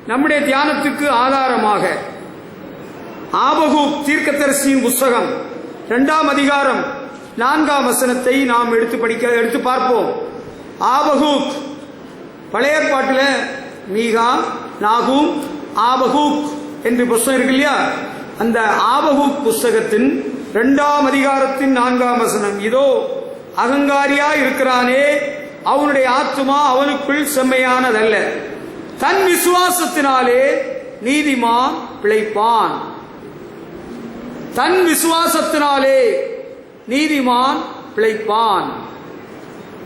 நம்முடைய தியானத்துக்கு ஆதாரமாக ஆபகூக் தீர்க்கதரிசியின் புஸ்தகம் 2ஆம் அதிகாரம் 4ஆம் வசனத்தை நாம் எடுத்து பார்ப்போம். ஆபகூக் பழைய ஏற்பாட்டில் மீகா, நாகூம், ஆபகூக் என்று புஸ்தகம் இருக்கு இல்லையா? அந்த ஆபகூக் புஸ்தகத்தின் 2ஆம் அதிகாரத்தின் 4ஆம் வசனம், இதோ அகங்காரியா இருக்கிறானே, அவனுடைய ஆத்துமா அவனுக்குள் செம்மையானதல்ல, தன் விசுவாசத்தினாலே நீதிமான் பிழைப்பான். தன் விசுவாசத்தினாலே நீதிமான் பிழைப்பான்.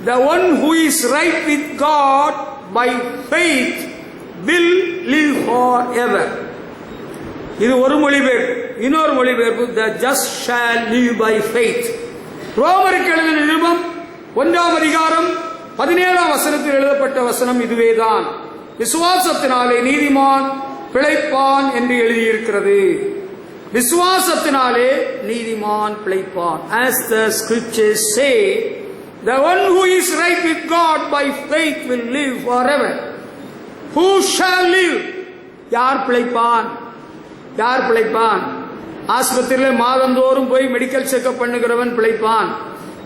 The one who is right with God by faith will live forever. இது ஒரு மொழிபெயர்ப்பு. இன்னொரு மொழிபெயர்ப்பு, the just shall live by faith. ரோமருக்கு எழுதின நிருபம் 1ஆம் அதிகாரம் 17ஆம் வசனத்தில் எழுதப்பட்ட வசனம் இதுவேதான். விசுவாசத்தினாலே நீதிமான் பிழைப்பான் என்று எழுதியிருக்கிறது. விசுவாசத்தினாலே நீதிமான் பிழைப்பான். As the scriptures say, the one who is right with God by faith will live forever. Who shall live? யார் பிழைப்பான்? யார் பிழைப்பான்? ஆஸ்பத்திரியில் மாதந்தோறும் போய் மெடிக்கல் செக்அப் பண்ணுகிறவன் பிழைப்பான்.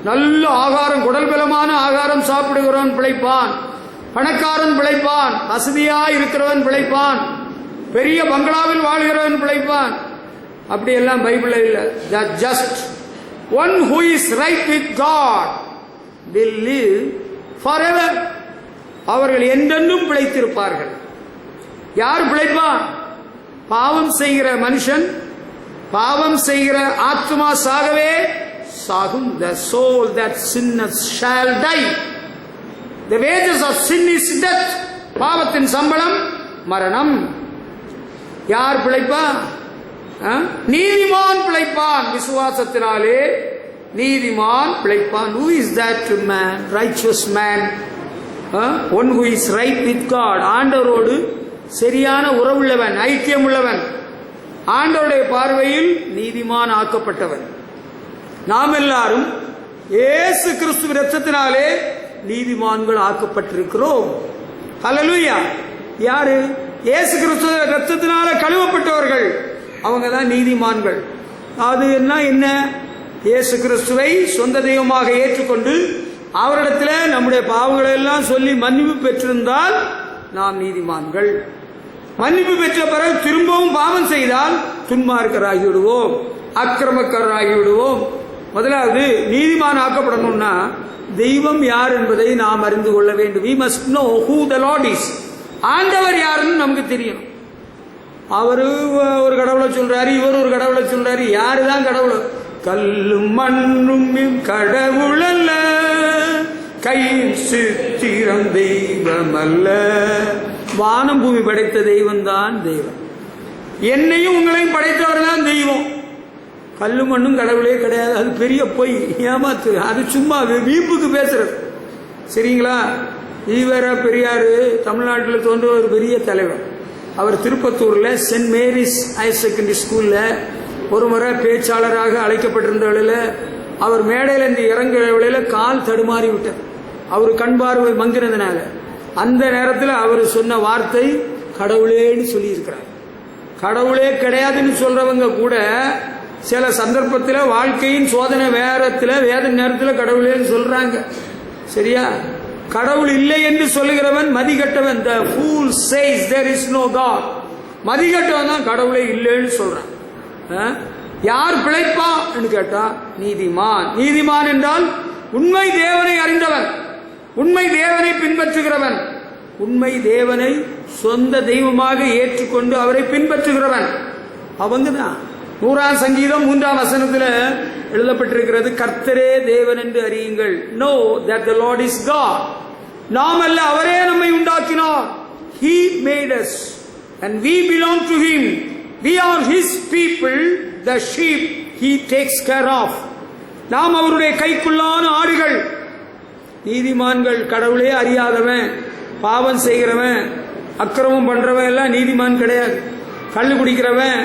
நல்ல ஆகாரம், குடல் பலமான ஆகாரம் சாப்பிடுகிறவன் பிழைப்பான். பணக்காரன் பிழைப்பான். வசதியா இருக்கிறவன் பிழைப்பான். பெரிய பங்களாவில் வாழ்கிறவன் பிழைப்பான். அப்படியெல்லாம் பைபிள் இல்ல. The just one who is right with God will live forever. அவர்கள் என்றென்றும் பிழைத்திருப்பார்கள். யார் பிழைப்பான்? பாவம் செய்கிற மனுஷன், பாவம் செய்கிற ஆத்மா சாகவே சாகும். The soul that sinneth shall die. The wages of sin is death. பாவத்தின் சம்பளம் மரணம். யார் பிழைப்பான்? நீதிமான் பிழைப்பான். விசுவாசத்தினாலே நீதிமான் பிழைப்பான். Who is that man? Righteous man. One who is right with God. ஆண்டவரோடு சரியான உறவுள்ளவன், ஐக்கியம் உள்ளவன், ஆண்டவருடைய பார்வையில் நீதிமான் ஆக்கப்பட்டவன். நாம் எல்லாரும் இயேசு கிறிஸ்துவின் இரத்தத்தினாலே நீதிமான்கள் ஆக்கப்பட்டிருக்கிறோம். ஹல்லேலூயா. யாரு? இயேசு கிறிஸ்து இரத்தத்தினால கழுவப்பட்டவர்கள், அவங்க தான் நீதிமான்கள். அது என்ன? இயேசு கிறிஸ்துவை சொந்த தெய்வமாக ஏற்றுக்கொண்டு அவரிடத்தில் நம்முடைய பாவங்களை எல்லாம் சொல்லி மன்னிப்பு பெற்றிருந்தால் நாம் நீதிமான்கள். மன்னிப்பு பெற்ற பிறகு திரும்பவும் பாவம் செய்தால் துன்மார்க்கராகி விடுவோம், அக்கிரமக்காரராகி விடுவோம். முதலாவது நீதிமான் ஆக்கப்படணும்னா தெய்வம் யார் என்பதை நாம் அறிந்து கொள்ள வேண்டும். We must know who the Lord is. ஆண்டவர் யாருன்னு நமக்கு தெரியும். அவரு ஒரு கடவுளை சொல்றாரு, இவர் ஒரு கடவுளை சொல்றாரு. யாருதான் கடவுள்? கல்லும் மண்ணும் கடவுள் அல்ல, கையின் சித்திரம் தெய்வம் அல்ல. வானம் பூமி படைத்த தெய்வம் தான் தெய்வம். என்னையும் உங்களையும் படைத்தவர் தான் தெய்வம். கல்லு மண்ணும் கடவுளே கிடையாது. அது பெரிய பொய், ஏமாத்து. அது சும்மா வீம்புக்கு பேசுறது. சரிங்களா? ஈவர பெரியாரு தமிழ்நாட்டில் தோன்ற ஒரு பெரிய தலைவர். அவர் திருப்பத்தூர்ல சென்ட் மேரிஸ் ஹையர் செகண்டரி ஸ்கூல்ல ஒரு முறை பேச்சாளராக அழைக்கப்பட்டிருந்த வேளையில அவர் மேடையில இருந்து இறங்குற வேளையில கால் தடுமாறி விட்டார். அவர் கண் பார்வை மங்கினதுனால. அந்த நேரத்தில் அவர் சொன்ன வார்த்தை கடவுளேன்னு சொல்லி இருக்கிறார். கடவுளே கிடையாதுன்னு சொல்றவங்க கூட சில சந்தர்ப்பத்தில் வாழ்க்கையின் சோதனை நேரத்தில், வேதனை நேரத்தில் கடவுளேன்னு சொல்றாங்க. சரியா? கடவுள் இல்லை என்று சொல்லுகிறவன் மதிகட்டவன். The fool says there is no God. மதிகட்டவன் தான் கடவுளே இல்லைன்னு சொல்றான். யார் பிழைப்பா என்று கேட்டா நீதிமான். நீதிமான் என்றால் உண்மை தேவனை அறிந்தவன், உண்மை தேவனை பின்பற்றுகிறவன், உண்மை தேவனை சொந்த தெய்வமாக ஏற்றுக்கொண்டு அவரை பின்பற்றுகிறவன். அவங்க தான் 100ஆம் சங்கீதம் 3ஆம் வசனத்தில் எழுதப்பட்டிருக்கிறது, கர்த்தரே தேவன் என்று அறியுங்கள். Know that the Lord is God. நாம் அல்ல, அவரே நம்மை உண்டாக்கினார். He made us and we belong to him. We are his people, the sheep he takes care of. நாம் அவருடைய கைக்குள்ளான ஆடுகள். நீதிமான்கள் கடவுளே அறியாதவன், பாவம் செய்கிறவன், அக்கிரமம் பண்றவன் எல்லாம் நீதிமான் கிடையாது. கள்ளு குடிக்கிறவன்,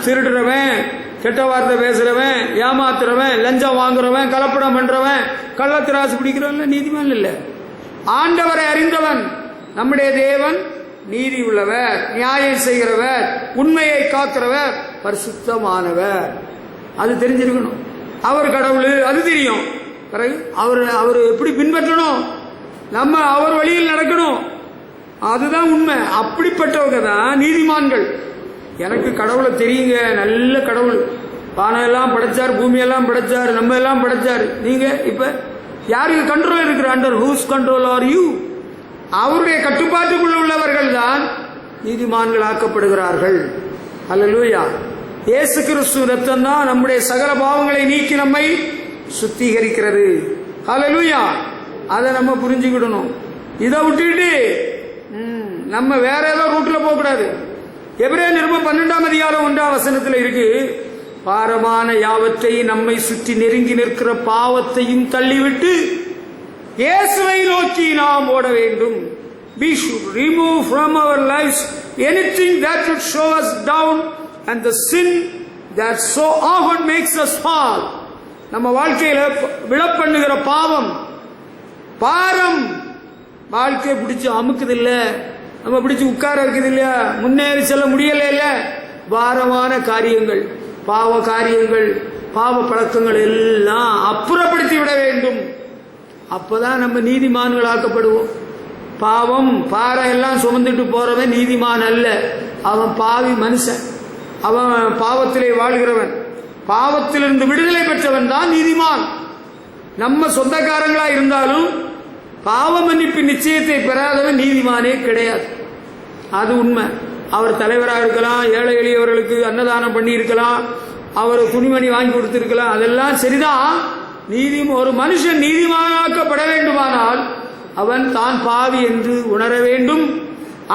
திருடுறவன், கெட்ட வார்த்தை பேசுறவன், ஏமாத்துறவன், லஞ்சம் வாங்குறவன், கலப்படம் பண்றவன், கள்ளத்திராசு பிடிக்கிறவன் நீதிமான் இல்லை. ஆண்டவரை அறிந்தவன், நம்முடைய தேவன் நீதி உள்ளவர், நியாயம் செய்கிறவர், உண்மையை காக்கிறவர், பரிசுத்தமானவர். அது தெரிஞ்சிருக்கணும். அவர் கடவுள், அது தெரியும். பிறகு அவர் எப்படி பின்பற்றணும், நம்ம அவர் வழியில் நடக்கணும், அதுதான் உண்மை. அப்படிப்பட்டவங்க தான் நீதிமான்கள். எனக்கு கடவுளை தெரியுங்க, நல்ல கடவுள், வானம் எல்லாம் படைச்சார், பூமியெல்லாம் படைச்சார், நம்ம எல்லாம் படைச்சார். நீங்க இப்ப யாருக்கு கண்ட்ரோல் இருக்கிற? Under whose control are you? அவருடைய கட்டுப்பாட்டுக்குள்ள உள்ளவர்கள் தான் நீதிமான்கள் ஆக்கப்படுகிறார்கள். அல்லேலூயா. இயேசு கிறிஸ்து ரத்தம் தான் நம்முடைய சகல பாவங்களை நீக்கி நம்மை சுத்திகரிக்கிறது. அல்லேலூயா. அதை நம்ம புரிஞ்சுக்கிடணும். இதை விட்டுட்டு நம்ம வேற ஏதோ ரூட்ல போக கூடாது. எபிரேயர் நிருபம் 12:1 இருக்கு, பாரமான யாவற்றை நம்மை சுற்றி நெருங்கி நிற்கிற பாவத்தையும் தள்ளிவிட்டு இயேசுவை நோக்கி நாம் ஓட வேண்டும். We should remove from our lives anything that would show us down and the sin that so often makes us fall. நம்ம வாழ்க்கையில விழப்பண்ணுகிற பாவம், பாரம் வாழ்க்கையை பிடிச்சு அமுக்குது இல்ல, நம்ம பிடிச்சு உட்கார இருக்குது இல்லையா, முன்னேறி செல்ல முடியல இல்ல, பாரமான காரியங்கள், பாவ காரியங்கள், பாவ பழக்கங்கள் எல்லாம் அப்புறப்படுத்தி விட வேண்டும். அப்பதான் நம்ம நீதிமான்கள் ஆக்கப்படுவோம். பாவம் பாரம் எல்லாம் சுமந்துட்டு போறவன் நீதிமான் அல்ல, அவன் பாவி மனுஷன், அவன் பாவத்திலே வாழ்கிறவன். பாவத்திலிருந்து விடுதலை பெற்றவன் தான் நீதிமான். நம்ம சொந்தக்காரங்களா இருந்தாலும் பாவ மன்னிப்பு நிச்சயத்தை பெறாதவன் நீதிமானே கிடையாது. அது உண்மை. அவர் தலைவராக இருக்கலாம், ஏழை எளியவர்களுக்கு அன்னதானம் பண்ணி இருக்கலாம், அவர் துணிமணி வாங்கி கொடுத்திருக்கலாம், அதெல்லாம் சரிதான். ஒரு மனுஷன் நீதிமானாக்கப்பட வேண்டுமானால் அவன் தான் பாவி என்று உணர வேண்டும்.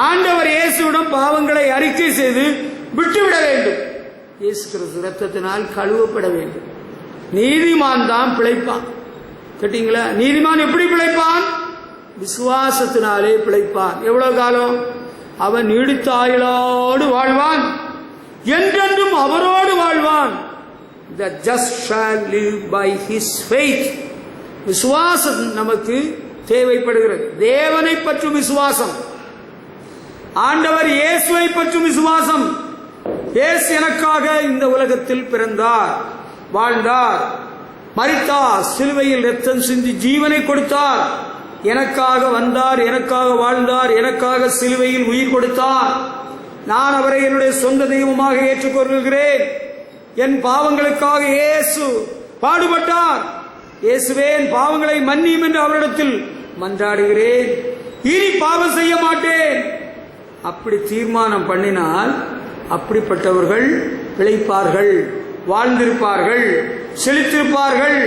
ஆண்டவர் இயேசுவிடம் பாவங்களை அறிக்கை செய்து விட்டுவிட வேண்டும். இயேசு கிறிஸ்து ரத்தத்தினால் கழுவப்பட வேண்டும். நீதிமான் தான் பிழைப்பான். கேட்டீங்களா? நீதிமான் எப்படி பிழைப்பான்? விசுவாசத்தினாலே பிழைப்பான். எவ்வளவு காலம்? அவன் நீடித்த ஆயுளோடு வாழ்வான், என்றென்றும் அவரோடு வாழ்வான். The just shall live by his faith. விசுவாசம் நமக்கு தேவைப்படுகிறது. தேவனை பற்றும் விசுவாசம், ஆண்டவர் இயேசுவை பற்றும் விசுவாசம். இயேசு எனக்காக இந்த உலகத்தில் பிறந்தார், வாழ்ந்தார், மரித்தார், சிலுவையில் ரத்தம் சிந்தி ஜீவனை கொடுத்தார், எனக்காக வந்தார், எனக்காக வாழ்ந்தார், எனக்காக சிலுவையில் உயிர் கொடுத்தார். நான் அவரை என்னுடைய சொந்த தெய்வமாக ஏற்றுக்கொள்கிறேன். என் பாவங்களுக்காக இயேசு பாடுபட்டார். இயேசுவே என் பாவங்களை மன்னியும் என்று அவரிடத்தில் மன்றாடுகிறேன். இனி பாவம் செய்ய மாட்டேன். அப்படி தீர்மானம் பண்ணினால் அப்படிப்பட்டவர்கள் பிழைப்பார்கள், வாழ்ந்திருப்பார்கள், செழித்திருப்பார்கள்.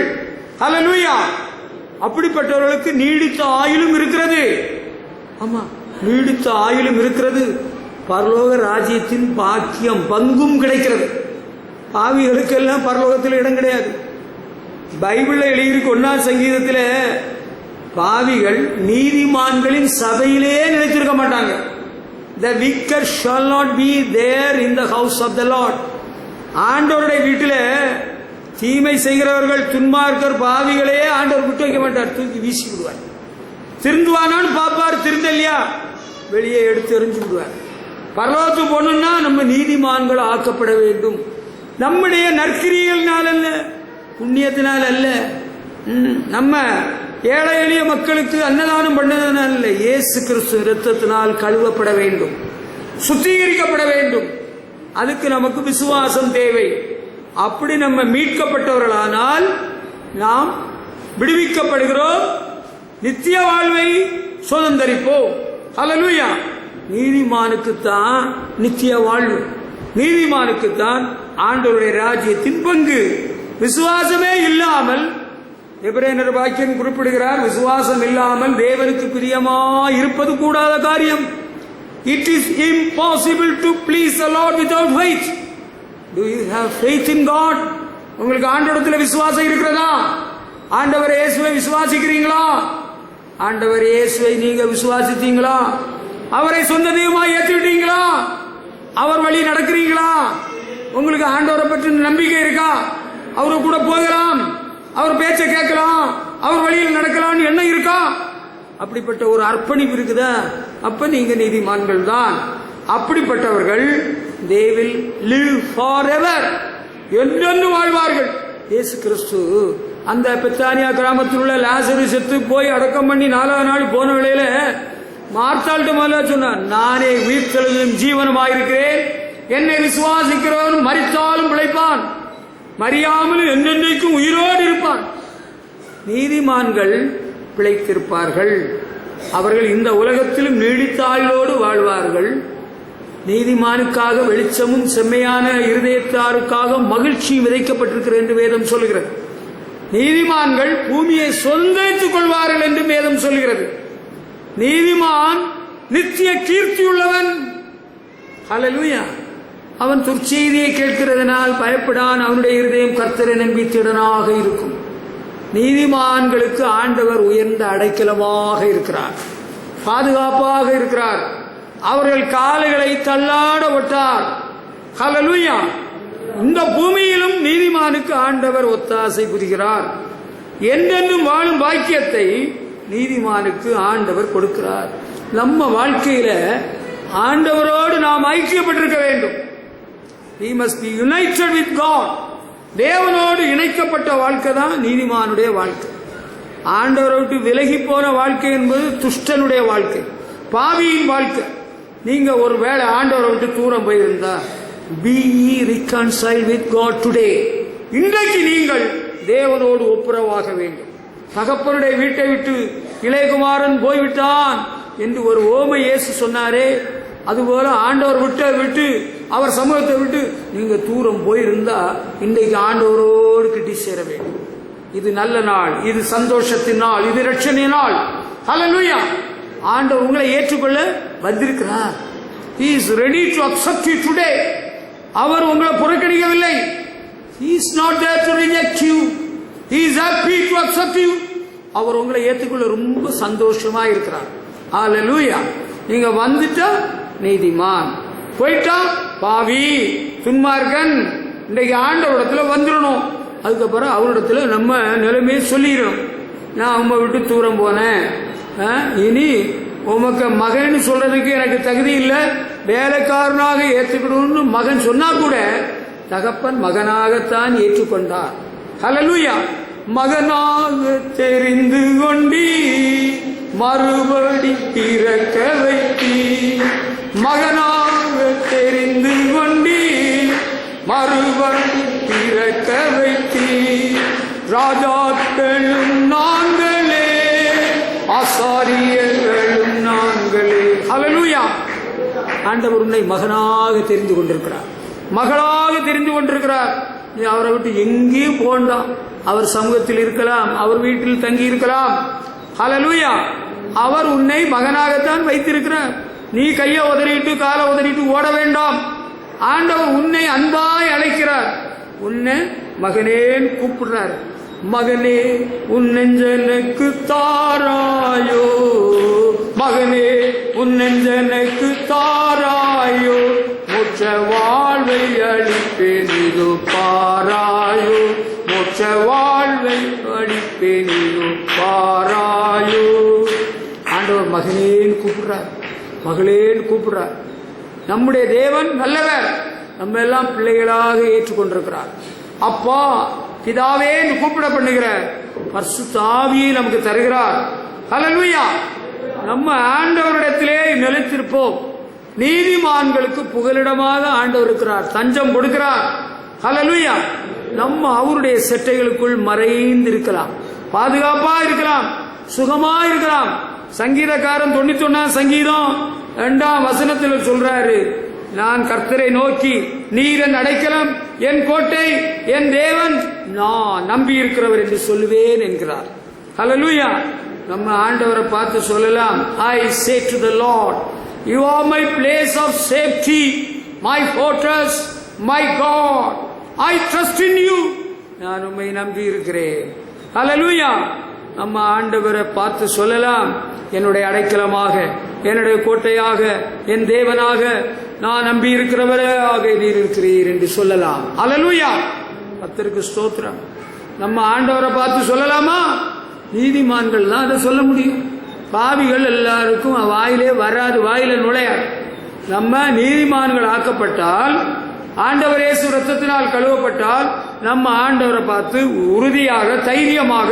ஹல்லேலூயா. அப்படிப்பட்டவர்களுக்கு நீடித்த ஆயுளும் இருக்கிறது. ஆமா, நீடித்த ஆயுளும் இருக்கிறது. பரலோக ராஜ்யத்தின் பாக்கியம் பங்கும் கிடைக்கிறது. பாவிகளுக்கெல்லாம் பரலோகத்தில் இடம் கிடையாது. பைபிள்ல எழுதியிருக்கு 1ஆம் சங்கீதத்தில், பாவிகள் நீதிமான்களின் சபையிலே நிலைத்திருக்க மாட்டாங்க. The wicked shall not be there in the house of the Lord. ஆண்டவருடைய வீட்டில் தீமை செய்கிறவர்கள், துன்மார்க்கர், பாவிகளே ஆண்டவர் விட்டு வைக்க மாட்டார், தூக்கி வீசி விடுவார். திருந்துவானான்னு பார்ப்பார், திருந்தலையா வெளியே எடுத்து எறிஞ்சு விடுவார். பரலோகத்துக்கு போகணும்னா நம்ம நீதிமான்கள் ஆக்கப்பட வேண்டும். நம்முடைய நற்கிரியல்னால் அல்ல, புண்ணியத்தினால் அல்ல, நம்ம ஏழை எளிய மக்களுக்கு அன்னதானம் பண்ணதுனால அல்ல, இயேசு கிறிஸ்து இரத்தத்தினால் கழுவப்பட வேண்டும், சுத்திகரிக்கப்பட வேண்டும். அதுக்கு நமக்கு விசுவாசம் தேவை. அப்படி நம்ம மீட்கப்பட்டவர்களானால் நாம் விடுவிக்கப்படுகிறோம், நித்திய வாழ்வை சுதந்தரிப்போம். ஹல்லேலூயா. நீதிமானுக்குத்தான் நித்திய வாழ்வு, நீதிமானுக்குத்தான் ஆண்டவருடைய ராஜ்யத்தின் பங்கு. விசுவாசமே இல்லாமல், எபிரேயர் வாக்கியம் குறிப்பிடுகிறார், விசுவாசம் இல்லாமல் தேவனுக்கு பிரியமாய் இருப்பது கூடாத காரியம். It is impossible to please the Lord without faith. Do you have faith in God? உங்களுக்கு ஆண்டவரிடத்தில் விசுவாசம் இருக்கிறதா? ஆண்டவர் இயேசுவை விசுவாசிக்கிறீங்களா? ஆண்டவர் இயேசுவை நீங்க விசுவாசித்தீங்களா? அவரை சொந்த தெய்வமாய் ஏற்றுக்கிட்டீங்களா? அவர் வழி நடக்கிறீங்களா? உங்களுக்கு ஆண்டவரை பற்றி நம்பிக்கை இருக்கா? அவரு கூட போகலாம், அவர் பேச்சை கேட்கலாம், அவர் வழியில் நடக்கலாம்னு எண்ணம் இருக்கா? அப்படிப்பட்ட ஒரு அர்ப்பணிப்பு இருக்குதா? அப்ப நீங்க நீதிமான்கள் தான். அப்படிப்பட்டவர்கள் they will live forever, என்றென்று வாழ்வார்கள். இயேசு கிறிஸ்து அந்த பெத்தானியா கிராமத்தில் உள்ள லாசரு செத்து போய் அடக்கம் பண்ணி 4ஆவது நாள் போன வேளையில மார்த்தாள்கிட்ட முதல்ல சொன்னார், நானே உயிர்த்தெழுதலும் ஜீவனுமாயிருக்கிறேன், என்னை விசுவாசிக்கிறவன் மரித்தாலும் பிழைப்பான், மரியாமலும் என்றென்றைக்கும் உயிரோடு இருப்பான். நீதிமான்கள் பிழைத்திருப்பார்கள். அவர்கள் இந்த உலகத்திலும் நீடித்தாயோடு வாழ்வார்கள். நீதிமானுக்காக வெளிச்சமும் செம்மையான இருதயத்தாருக்காக மகிழ்ச்சியும் விதைக்கப்பட்டிருக்கிறது என்று வேதம் சொல்கிறது. நீதிமான்கள் பூமியை சொந்தரித்துக் கொள்வார்கள் என்று வேதம் சொல்கிறது. நீதிமான் நித்திய கீர்த்தியுள்ளவன். ஹல்லேலூயா. அவன் துர்ச்செய்தியை கேட்கிறதுனால் பயப்படான், அவனுடைய இருதயம் கர்த்தரை நம்பி திடனாக இருக்கும். நீதிமான்களுக்கு ஆண்டவர் உயர்ந்த அடைக்கலமாக இருக்கிறார், பாதுகாப்பாக இருக்கிறார். அவர்கள் கால்களை தள்ளாட விட்டார். ஹல்லேலூயா. இந்த பூமியிலும் நீதிமானுக்கு ஆண்டவர் ஒத்தாசை புரிகிறார். என்றென்றும் வாழும் பாக்கியத்தை நீதிமானுக்கு ஆண்டவர் கொடுக்கிறார். நம்ம வாழ்க்கையில ஆண்டவரோடு நாம் ஐக்கியப்பட்டிருக்க வேண்டும். We must be united with God. தேவனோடு இணைக்கப்பட்ட வாழ்க்கை தான் நீதிமானுடைய வாழ்க்கை. ஆண்டவரை விட்டு விலகி போன வாழ்க்கை என்பது துஷ்டனுடைய வாழ்க்கை, பாவியின் வாழ்க்கை. நீங்க ஒரு வேளை ஆண்டவரை விட்டு தூரம் போயிருந்தா, be ye reconciled with God today. இன்றைக்கு நீங்கள் தேவனோடு ஒப்புரவாக வேண்டும். தகப்பனுடைய வீட்டை விட்டு இளையகுமாரன் போய்விட்டான் என்று ஒரு ஓமை இயேசு சொன்னாரே, அதுபோல ஆண்டவர் விட்டு அவர் சமூகத்தை விட்டு நீங்க தூரம் போயிருந்தா இன்றைக்கு ஆண்டவரோடு கிட்டி சேர வேண்டும். இது நல்ல நாள், இது சந்தோஷத்தின் நாள், இது இரட்சணை நாள். ஹல்லேலூயா. ஆண்டவர் உங்களை ஏற்றுக்கொள்ள வந்திருக்கிறார். He is ready to accept you today. அவர் உங்களை புறக்கணிக்கவில்லை. He is not there to reject you. He is happy to accept you. அவர் உங்களை ஏற்றுக்கொள்ள ரொம்ப சந்தோஷமா இருக்கிறார். ஹல்லேலூயா. நீங்க வந்துட்டா நீதிமான், போயிட்டா பாவி துன்மார்க்கன். இன்றைக்கு ஆண்டவரிடத்துல வந்துடணும். அதுக்கப்புறம் அவரிடத்துல நம்ம நிலைமையை சொல்லிடணும். நான் உங்க விட்டு தூரம் போனேன், இனி உமக்கு மகன் சொல்றதுக்கு எனக்கு தகுதி இல்லை, வேலைக்காரனாக ஏற்றுக்கணும்னு மகன் சொன்னா கூட தகப்பன் மகனாகத்தான் ஏற்றுக்கொண்டார். ஹல்லேலூயா. மகனாக தெரிந்து கொண்டி மறுபடி பிறக்க வைத்தி, மகனாக தெரிந்து கொண்டி மறுபடி பிறக்க வைத்தி, ராஜாக்களும் நாங்களே ஆசாரியர்களும் நாங்களே. ஹல்லேலூயா. ஆண்டவர் உன்னை மகனாக தெரிந்து கொண்டிருக்கிறார், மகளாக தெரிந்து கொண்டிருக்கிறார். நீ அவரை விட்டு எங்கேயும் போண்டாம். அவர் சமூகத்தில் இருக்கலாம், அவர் வீட்டில் தங்கி இருக்கலாம். ஹல்லேலூயா. அவர் உன்னை மகனாகத்தான் வைத்திருக்கிறார். நீ கையை உதறிட்டு காலை உதறிட்டு ஓட வேண்டாம். ஆண்டவர் உன்னை அன்பாய் அழைக்கிறார், உன்னை மகனேன்னு கூப்பிடுறார். மகனே உன் நெஞ்சனுக்கு தாராயோ, மகனே உன் நெஞ்சனுக்கு தாராயோ, மோட்ச வாழ்வை அளிப்பேன் இதோ பாராயோ, மோட்ச வாழ்வை அளிப்பேன் இதோ பாராயோ. ஆண்டவர் மகனேன்னு கூப்பிடுறார், மகளேன்னு கூப்பிடுறார். நம்முடைய தேவன் நல்லவர், நம்ம எல்லாம் பிள்ளைகளாக ஏற்றுக்கொண்டிருக்கிறார். அப்பா பிதாவே கூப்பிட பண்ணுகிற பரிசுத்த ஆவியை நமக்கு தருகிறார். ஹல்லேலூயா. நம்ம ஆண்டவரிடத்திலே நிலைத்திருப்போம். நீதிமான்களுக்கு புகலிடமாக ஆண்டவர் இருக்கிறார், தஞ்சம் கொடுக்கிறார். ஹல்லேலூயா. நம்ம அவருடைய செட்டைகளுக்குள் மறைந்து இருக்கலாம், பாதுகாப்பா இருக்கலாம், சுகமா இருக்கலாம். சங்கீதக்காரன் 91 சங்கீதம் 2ஆம் வசனத்தில் சொல்றாரு, நான் கர்த்தரை நோக்கி நீர் என் அடைக்கலம், என் கோட்டை, என் தேவன், நான் நம்பி இருக்கிறவர் என்று சொல்லுவேன் என்கிறார். ஹல்லேலூயா. நம்ம ஆண்டவரை பார்த்து சொல்லலாம், I say to the Lord, you are my place of safety, my fortress, my God, I trust in you. நான் உம்மை நம்பி இருக்கிறேன். ஹல்லேலூயா. நம்ம ஆண்டவரை பார்த்து சொல்லலாம், என்னுடைய அடைக்கலமாக, என்னுடைய கோட்டையாக, என் தேவனாக, நான் நம்பி இருக்கிறவராக நீர் இருக்கிறீர் என்று சொல்லலாம். ஹல்லேலூயா. கர்த்தருக்கு ஸ்தோத்திரம். நம்ம ஆண்டவரை பார்த்து சொல்லலாமா? நீதிமான்கள் தான் அதை சொல்ல முடியும். பாவிகள் எல்லாருக்கும் வாயிலே வராது, வாயில நுழையாது. நம்ம நீதிமான்கள் ஆக்கப்பட்டால், ஆண்டவர் இயேசு ரத்தத்தினால் கழுவப்பட்டால், நம்ம ஆண்டவரை பார்த்து உறுதியாக, தைரியமாக,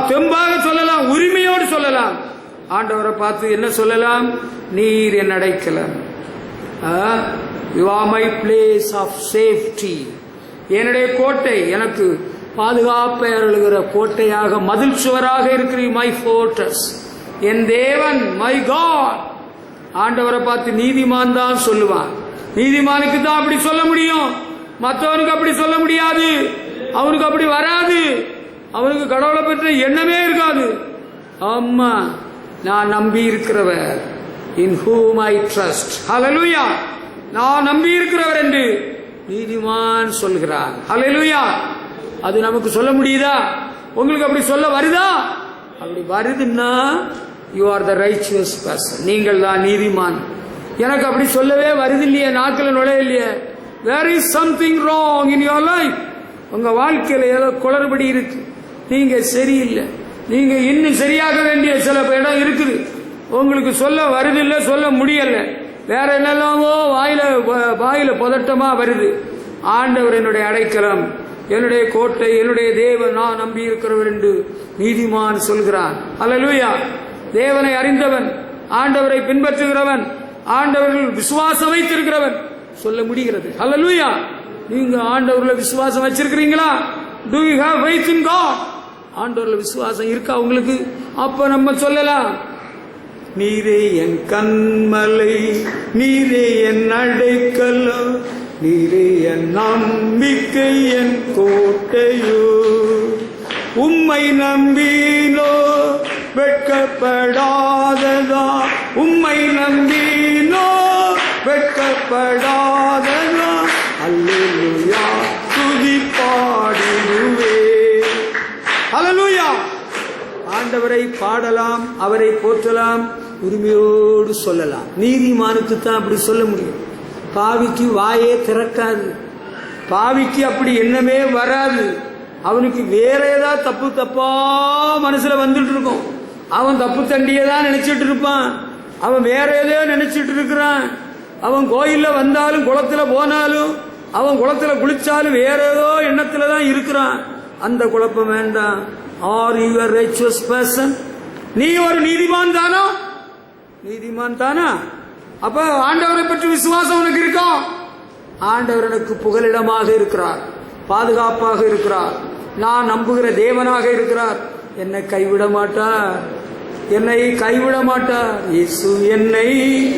தெம்பாக சொல்லலாம், உரிமையோடு சொல்லலாம். ஆண்டவரை பார்த்து என்ன சொல்லலாம்? நீர் என் அடைக்கலம், you are my place of safety, என்னுடைய கோட்டை, எனக்கு பாதுகாப்பை அருளுகிற கோட்டையாக, மதில் சுவராக இருக்கிற மை ஃபோர்ட்ரஸ், என் தேவன், மை காட். ஆண்டவரை பார்த்து நீதிமான் தான் சொல்லுவான். நீதிமானுக்கு தான் அப்படி சொல்ல முடியும், மற்றவனுக்கு அப்படி சொல்ல முடியாது. அவனுக்கு அப்படி வராது, அவனுக்கு கடவுளை பற்றி எண்ணமே இருக்காது. ஆமா, நான் நம்பி இருக்கிறவர், இன் whom I trust. ஹல்லேலூயா. நான் நம்பி இருக்கிறவர் என்று நீதிமான் சொல்கிறான். ஹல்லேலூயா. அது நமக்கு சொல்ல முடியுதா? உங்களுக்கு அப்படி சொல்ல வருதா? அப்படி வருதுன்னா you are the righteous person, நீங்கள் தான் நீதிமான். எனக்கு அப்படி சொல்லவே வருது இல்லையே, நாக்கில் நுழையில்லையே. There is something wrong in your life. உங்க வாழ்க்கையில ஏதோ குளறுபடி இருக்கு, நீங்க சரியில்லை, நீங்க இன்னும் சரியாக வேண்டிய சில இடம் இருக்குது. உங்களுக்கு சொல்ல வருதில்லை, சொல்ல முடியல, வேற என்னெல்லாமோ வாயில பதட்டமா வருது. ஆண்டவர் என்னுடைய அடைக்கலம், என்னுடைய கோட்டை, என்னுடைய தேவன், நான் நம்பி இருக்கிறவர் என்று நீதிமான் சொல்கிறான். அல்லேலூயா. தேவனை அறிந்தவன், ஆண்டவரை பின்பற்றுகிறவன், ஆண்டவர்கள் விசுவாசம் வைத்திருக்கிறவன் சொல்ல முடிகிறது. அல்லேலூயா. நீங்க ஆண்டவர்ல விசுவாசம் வச்சிருக்கிறீங்களா? Do you have faith in God? ஆண்டவர்ல விசுவாசம் இருக்கா உங்களுக்கு? அப்ப நம்ம சொல்லலாம், நீரே என் கண்மலை, நீரே என் அடைக்கலம், நீரே என் நம்பிக்கை, என் கோட்டையோ, உம்மை நம்பினோ வெட்கப்படாததா, உம்மை நம்பினோ வெட்கப்படாததா, அல்லேலூயா துதி பாடிடுவே. அல்லேலூயா. ஆண்டவரை பாடலாம், அவரை போற்றலாம், உரிமையோடு சொல்லலாம். நீதிமானுக்கு தான் அப்படி சொல்ல முடியும். பாவிக்கு வாயே திறக்காது, பாவிக்கு அப்படி எண்ணமே வராது. அவனுக்கு வேற ஏதாவது தப்பா மனசுல வந்துட்டு இருக்கும். அவன் தப்பு தண்டியதான் நினைச்சிட்டு இருப்பான், அவன் வேற ஏதோ நினைச்சிட்டு இருக்கிறான். அவன் கோயில்ல வந்தாலும், குளத்துல போனாலும், அவன் குளத்துல குளிச்சாலும் வேற ஏதோ எண்ணத்துல தான் இருக்கிறான். அந்த குழப்பம் வேண்டாம். Are you a righteous person? நீ ஒரு நீதிமான் தானா? நீதிமான் தானா? அப்ப ஆண்டவரை பற்றி விசுவாசம் உனக்கு இருக்கா? ஆண்டவர் எனக்கு புகலிடமாக இருக்கிறார், பாதுகாப்பாக இருக்கிறார், நான் நம்புகிற தேவனாக இருக்கிறார், என்னை கைவிட மாட்டார், என்னை கைவிட மாட்டார். இயேசு என்னை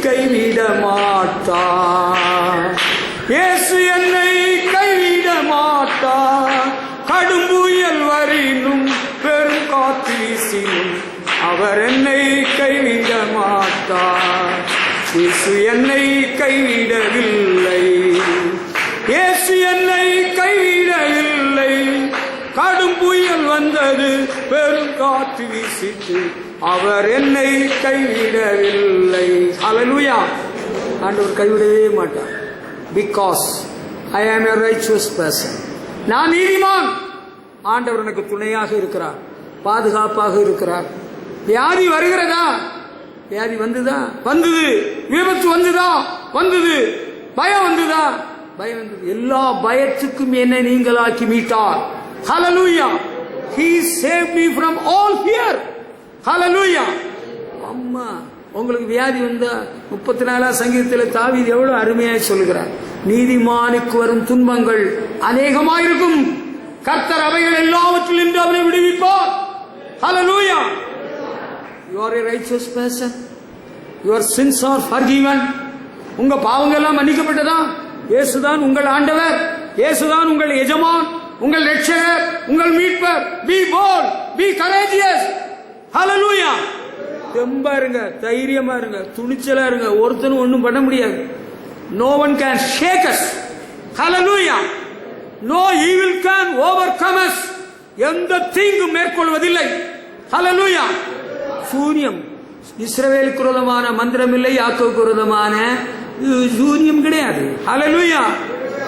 கைவிட மாட்டார், இயேசு என்னை கைவிட மாட்டார். கடும் புயல் வரினும் பெரும் காற்று வீசினும் அவர் என்னை கைவிட மாட்டார். இயேசு என்னை கைவிடவில்லை, இயேசு என்னை கைவிடவில்லை. கடும் புயல் வந்தது, பெரும் காற்று வீசிட்டு அவர் என்னை கைவிடவில்லை. அல்லேலூயா. ஆண்டவர் கைவிடவே மாட்டார். பிகாஸ் ஐ ஆம் a righteous person. நான் நீதிமான். ஆண்டவர் எனக்கு துணையாக இருக்கிறார், பாதுகாப்பாக இருக்கிறார். வியாதி வருகிறதா? வியாதி வந்துதா? வந்தது. விபத்து வந்துதா? வந்தது. பயம் வந்துதா? பயம் வந்தது. எல்லா பயத்துக்கும் என்னை நீங்களாக்கி மீட்டார். Hallelujah. He saved me from all fear. Hallelujah. அம்மா, உங்களுக்கு வியாதி வந்தா 34 சங்கீதத்தில் தாவீது எவ்வளவு அருமையாய் சொல்கிறார். நீதிமானுக்கு வரும் துன்பங்கள் அநேகமாயிருக்கும், கர்த்தர் அவைகள் எல்லாவற்றிலிருந்து அவனை விடுவிப்பார். Hallelujah. You are a righteous person. Your sins are forgiven. உங்க பாவங்கள் எல்லாம் மன்னிக்கப்பட்டதா? இயேசுதான் உங்கள் ஆண்டவர், இயேசுதான் உங்கள் எஜமான், உங்கள் ரட்சகர், உங்கள் மீட்பர். Be bold, be courageous. Hallelujah. தெம்பா இருங்க, தைரியமா இருங்க, துணிச்சலா இருங்க. ஒருத்தனும் ஒன்றும் பண்ண முடியாது. No one can shake us. Hallelujah. No evil can overcome us. எந்த தீங்கும் மேற்கொள்வதில்லை. Hallelujah. சூன்யம், இஸ்ரவேலுக்கு விரோதமான மந்திரம் இல்லை, யாக்கோபுக்கு விரோதமான சூன்யம் கிடையாது. ஹல்லேலூயா.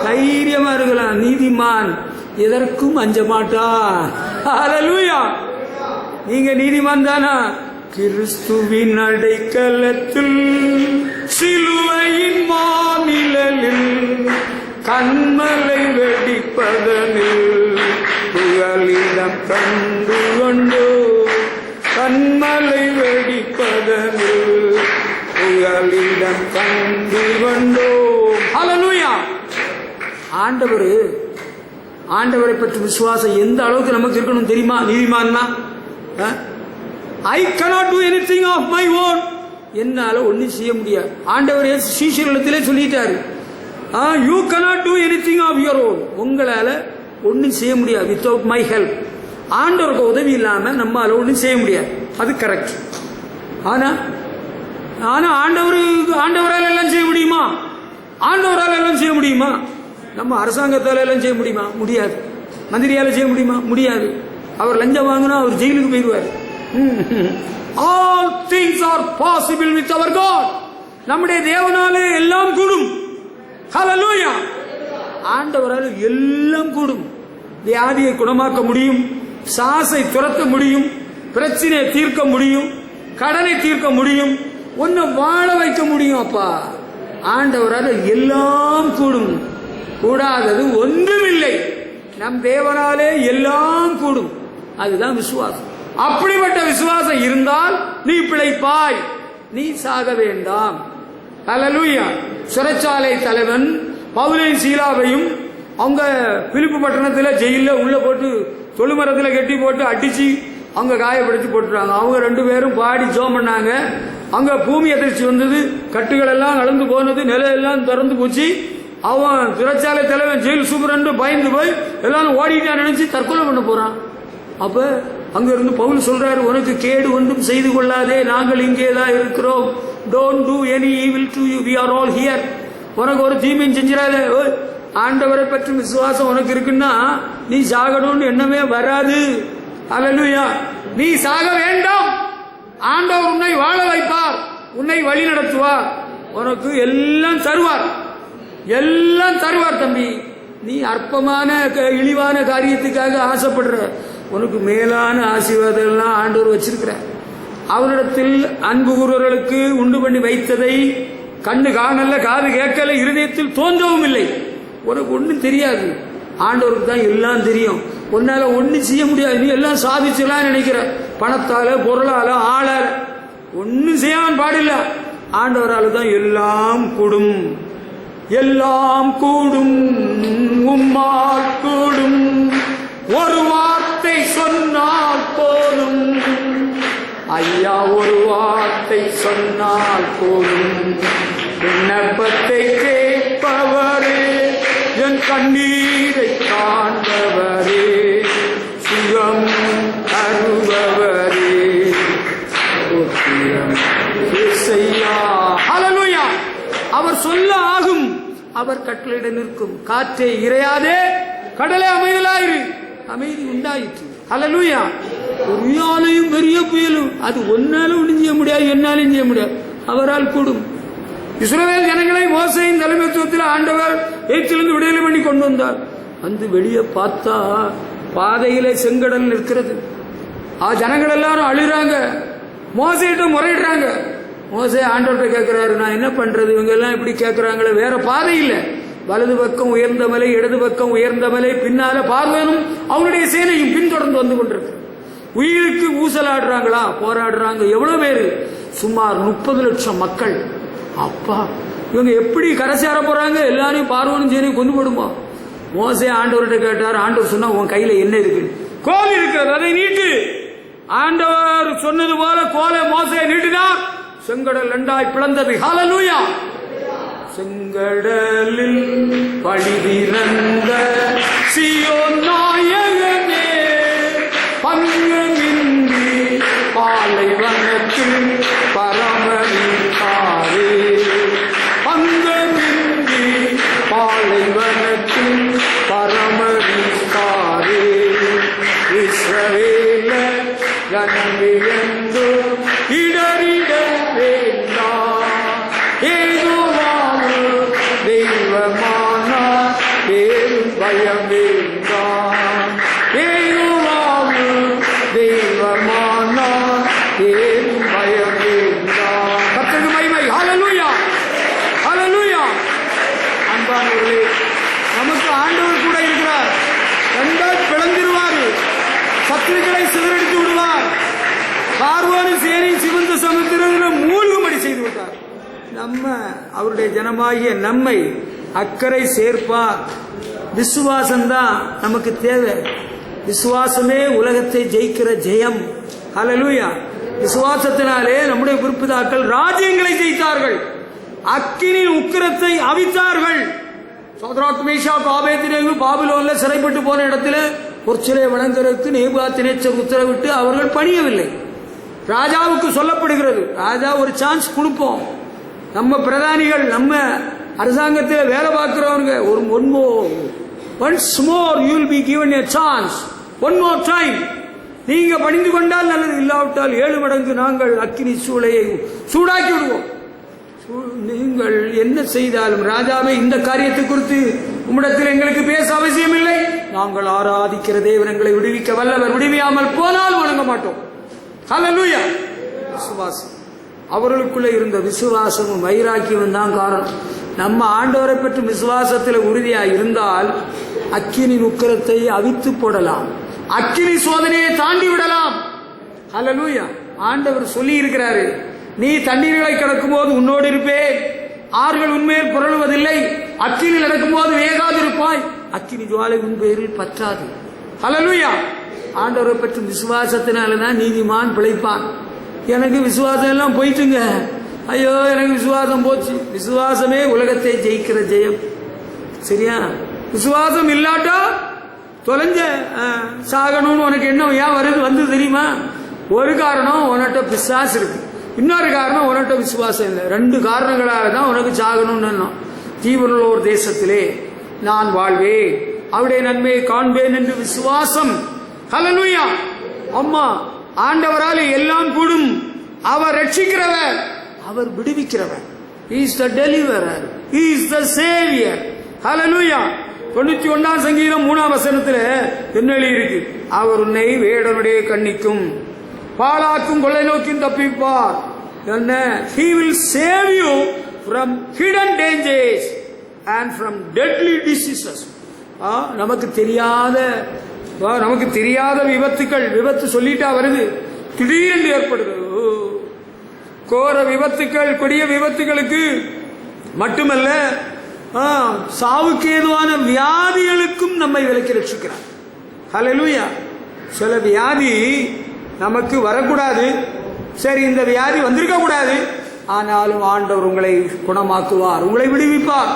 தைரியமா இருக்கலாம். நீதிமான் எதற்கும் அஞ்ச மாட்டான். ஹல்லேலூயா. நீங்க நீதிமான் தானா? கிறிஸ்துவின் அடைக்கலத்தில் சிலுவையின் மாநிலில் கண்மலை வெடிப்பதனில் புகலிடம் கண்டு கொண்டோ. கண்மலை வெடிப்பதனில் புகலிடம் கண்டு கொண்டோ. ஹல்லேலூயா. ஆண்டவரை பற்றி விசுவாசம் எந்த அளவுக்கு நமக்கு இருக்கணும் தெரியுமா? நீதிமான்னா I cannot do anything of my own. என்னால ஒன்னும் செய்ய முடியாது. ஆண்டவர் சீஷர்களிடத்திலே சொல்லிட்டாரு, you cannot do anything of your own. உங்களால ஒன்னும் செய்ய முடியாது without my help. ஆண்டவருக்கு உதவி இல்லாம நம்மால ஒன்னும் செய்ய முடியாது. அது கரெக்ட். ஆனா ஆண்டவரால் எல்லாம் செய்ய முடியுமா? ஆண்டவரால் எல்லாம் செய்ய முடியுமா? நம்ம அரசாங்கத்தால எல்லாம் செய்ய முடியுமா? முடியாது. மந்திரியால செய்ய முடியுமா? முடியாது. அவர் லஞ்சம் வாங்கினா அவர் ஜெயிலுக்கு போயிடுவார். All things are possible with our God. நம்முடைய தேவனாலே எல்லாம் கூடும். ஹல்லேலூயா. ஆண்டவரால் எல்லாம் கூடும். வியாதியை குணமாக்க முடியும், சாசை துரத்த முடியும், பிரச்சனையை தீர்க்க முடியும், கடனை தீர்க்க முடியும், ஒன்ன வாழ வைக்க முடியும். அப்பா, ஆண்டவரால் எல்லாம் கூடும். கூடாதது ஒன்றுமில்லை. நம் தேவனாலே எல்லாம் கூடும். அதுதான் விசுவாசம். அப்படிப்பட்ட விசுவாசம் இருந்தால் நீ பிழைப்பாய், நீ சாக வேண்டாம். ஹல்லேலூயா. சிறைச்சாலை தலைவன் பவுலையும் சீலாவையும் அவங்க பிலிப்பு பட்டணத்தில் ஜெயில உள்ள போட்டு தொழுமரத்தில் கட்டி போட்டு அடிச்சு அவங்க காயப்படுத்தி போட்டுறாங்க. அவங்க 2 பேரும் பாடி ஜோம் பண்ணாங்க. அங்க பூமி அதிர்ச்சி வந்தது, கட்டுகள் எல்லாம் கலந்து போனது, நிலையெல்லாம் திறந்து போச்சு. அவன் சிறைச்சாலை தலைவன் ஜெயில் சூப்பரண்டு பயந்து போய் எல்லாரும் ஓடிட்டான் நினைச்சு தற்கொலை பண்ண போறான். அப்ப அங்க இருந்து பவுல் சொல்றாரு, உனக்கு கேடு ஒன்றும் செய்து கொள்ளாதே, நாங்கள் இங்கேதான் இருக்கிறோம். Don't do any evil to you, we are all here. உனக்கு ஒரு தீமையும் செஞ்சிடாதே. ஆண்டவரை பற்றி விசுவாசம் உனக்கு இருக்குன்னா நீ சாகணும்னு எண்ணமே வராது. ஹல்லேலூயா. நீ சாக வேண்டாம். ஆண்டவர் உன்னை வாழ வைப்பார், உன்னை வழி நடத்துவார், உனக்கு எல்லாம் தருவார், எல்லாம் தருவார். தம்பி, நீ அற்பமான இழிவான காரியத்துக்காக ஆசைப்படுற, உனக்கு மேலான ஆசீர்வாதம் எல்லாம் ஆண்டவர் வச்சிருக்கிற. அவரிடத்தில் அன்பு கூறுவர்களுக்கு உண்டு பண்ணி வைத்ததை கண்ணு காணல, காது கேட்கல, இருதயத்தில் தோன்றவும் இல்லை. உனக்கு ஒன்றும் தெரியாது, ஆண்டவருக்கு தான் எல்லாம் தெரியும். உன்னால ஒன்னும் செய்ய முடியாது. நீ எல்லாம் சாதிச்சலாம் நினைக்கிற, பணத்தால, பொருளால, ஆளால. ஒன்னும் செய்யாம பாடில்ல. ஆண்டவரால் தான் எல்லாம் கூடும், எல்லாம் கூடும், உம்மால் கூடும். ஒரு வார்த்தை சொன்னால் போதும் ஐயா, ஒரு வார்த்தை சொன்னால் போதும். விண்ணப்பத்தை கேட்பவரே, என் கண்ணீரை காண்பவரே, சுகம் தருபவரே, ஹல்லேலூயா. அவர் சொல்ல ஆகும், அவர் கட்டளையிட நிற்கும். காற்றே இறையாதே, கடலை அமைதலாயிரு, அமைதி உண்டாயிற்று. ஹல்லேலூயா. ஒரு ஆலையும் பெரிய புயலும் அது ஒன்னாலும் ஒன்றும் செய்ய முடியாது, என்னாலும் செய்ய முடியாது, அவரால் கூடும். இஸ்ரவேல் ஜனங்களை மோசேயின் தலைமைத்துவத்தில் ஆண்டவர் எகிப்திலிருந்து விடுதலை பண்ணி கொண்டு வந்தார். வந்து வெளியே பார்த்தா பாதையிலே செங்கடல் நிற்கிறது. ஜனங்கள் எல்லாரும் அழுறாங்க, மோசேட்ட முறையிடுறாங்க. மோசே ஆண்டவர்கிட்ட கேட்கிறாரு, நான் என்ன பண்றது, இவங்க எல்லாம் இப்படி கேட்கிறாங்களே, வேற பாதை இல்லை. வலது பக்கம் உயர்ந்த மலை, இடது பக்கம் உயர்ந்த மலை, பின்னால பார்வனும் அவனுடைய சேனையும் பின்தொடர்ந்து வந்து கொண்டிருக்கு. உயிருக்கு ஊசலாடுறாங்களா, போராடுறாங்க. எவ்வளவு பேரு? சுமார் 30 லட்சம் மக்கள். அப்பா, இவங்க எப்படி கரை சேர போறாங்க? எல்லாரையும் பார்வனும் சேனையும் கொண்டு போடுமா? மோசே ஆண்டவர்கிட்ட கேட்டார். ஆண்டவர் சொன்னா, உன் கையில என்ன இருக்கு? கோல் இருக்கிறது, அதை நீட்டு. ஆண்டவர் சொன்னது போல கோலை மோசே நீட்டினார். செங்கடல் 2ஆய் பிளந்தது. ஹல்லேலூயா. செங்கடலில் வழிதிறந்த சீயோன் நாயகனே, பங்கமின்றி பாலைவனத்தில் பரமரித்தாரே, பங்கமின்றி பாலைவனத்தில் பரமரித்தாரே. இஸ்ரவேல ஜனமிழந்து இடறிட வேண்டாம், ஏகோவாவு தெய்வமானா பேரும் பயம் வேண்டாம், ஏகோவாவு தெய்வமானா பேரும் அன்பானவர்களே, நமக்கு ஆண்டவர் கூட இருக்கிறார். ரெண்டால் பிளந்திருவார், சத்துருக்களை சிதறடித்து விடுவார். பார்வோனு சேனை சிவந்த சமுத்திரத்தில் மூழ்கும்படி செய்து விட்டார். நம்ம அவருடைய ஜனமாகிய நம்மை அக்கறை சேர்ப்பார். விசுவாசம்தான் நமக்கு தேவை. விசுவாசமே உலகத்தை ஜெயிக்கிற ஜெயம். ஹல்லேலூயா. விசுவாசத்தினாலே நம்முடைய பிதாக்கள் ராஜ்யங்களை ஜெயித்தார்கள், அக்கினி உக்கிரத்தை அவித்தார்கள். சத்ராக் மேஷாக் ஆபேத்நேகோ பாபிலோன்ல சிறைப்பட்டு போன இடத்துல ஒரு சிலை வணங்குறதுக்கு நேபுகாத்நேச்சர் உத்தரவிட்டு அவர்கள் பணியவில்லை. ராஜாவுக்கு சொல்லப்படுகிறது, ராஜா ஒரு சான்ஸ் கொடுப்போம். நம்ம பிரதானிகள், நம்ம அரசாங்கத்தில் வேலை பார்க்கிறவங்க, ஒரு once more you will be given a chance, one more time. நீங்க பணிந்து கொண்டால் நல்லது, இல்லாவிட்டால் 7 மடங்கு நாங்கள் அக்கினி சூளையை சூடாக்கி விடுவோம். நீங்கள் என்ன செய்தாலும் ராஜாவே, இந்த காரியத்தை குறித்து உம்மிடத்தில் எங்களுக்கு பேச அவசியம் இல்லை. நாங்கள் ஆராதிக்கிற தேவன் எங்களை விடுவிக்க வல்லவர், விடுவியாமல் போனால் வணங்க மாட்டோம். ஹல்லேலூயா. விசுவாசம், அவர்களுக்குள்ள இருந்த விசுவாசமும் வைராக்கியமும் தான் காரணம். நம்ம ஆண்டவரை பற்றி விசுவாசத்தில் உறுதியாக இருந்தால் அக்கினி உக்கிரத்தை அவித்து போடலாம், அக்கினி சோதனையை தாண்டி விடலாம். ஹல்லேலூயா. ஆண்டவர் சொல்லி இருக்கிறாரு, நீ தண்ணீர்களை கடக்கும் போது உன்னோடு இருப்பேன், ஆறுகள் உண்மையில் புரளுவதில்லை, அக்கினி நடக்கும் போது வேகாதிருப்பாய், அக்கினி ஜுவாலை உன் பேரில் பற்றாது. ஹல்லேலூயா. ஆண்டவரை பற்றி விசுவாசத்தினாலதான் நீதிமான் பிழைப்பான். எனக்கு விசுவாசம் எல்லாம் போயிட்டுங்க, ஐயோ எனக்கு விசுவாசம் போச்சு. விசுவாசமே உலகத்தை ஜெயிக்கிற ஜெயம். சரியா? விசுவாசம் இல்லாட்டா தொலைஞ்ச சாகணும்னு உனக்கு எண்ணம் ஏன் வந்து தெரியுமா? ஒரு காரணம், உன்கிட்ட பிசாசு இருக்கு. இன்னொரு காரணம், உன்கிட்ட விசுவாசம் இல்லை. 2 காரணங்களால தான் உனக்கு சாகணும்னு எண்ணம். ஜீவனுள்ள ஒரு தேசத்திலே நான் வாழ்வேன், அவருடைய நன்மையை காண்பேன் என்று விசுவாசம். ஹல்லேலூயா. அம்மா, ஆண்டவரால் எல்லாம் கூடும். அவர் ரட்சிக்கிறவர், அவர் விடுவிக்கிறவர். He is the deliverer, he is the savior. ஹல்லேலூயா. 91ஆம் சங்கீதம் 3ஆம் வசனத்துல என்ன எழுதியிருக்கு? அவர் உன்னை வேடனுடைய கண்ணிக்கும் பாழாக்கும் கொள்ளை நோக்கியும் தப்பிப்பார். என்ன? He will save you from hidden dangers and from deadly diseases. நமக்கு தெரியாத விபத்துக்கள், விபத்து சொல்லிட்டா வருது, திடீரென்று ஏற்படுது. கோர விபத்துக்கள், கொடிய விபத்துகளுக்கு மட்டுமல்ல, சாவுக்கு ஏதுவான வியாதிகளுக்கும் நம்மை விலக்கி ரட்சிக்கிறார். ஹல்லேலூயா. சில வியாதி நமக்கு வரக்கூடாது, சரி இந்த வியாதி வந்திருக்க கூடாது, ஆனாலும் ஆண்டவர் உங்களை குணமாக்குவார், உங்களை விடுவிப்பார்.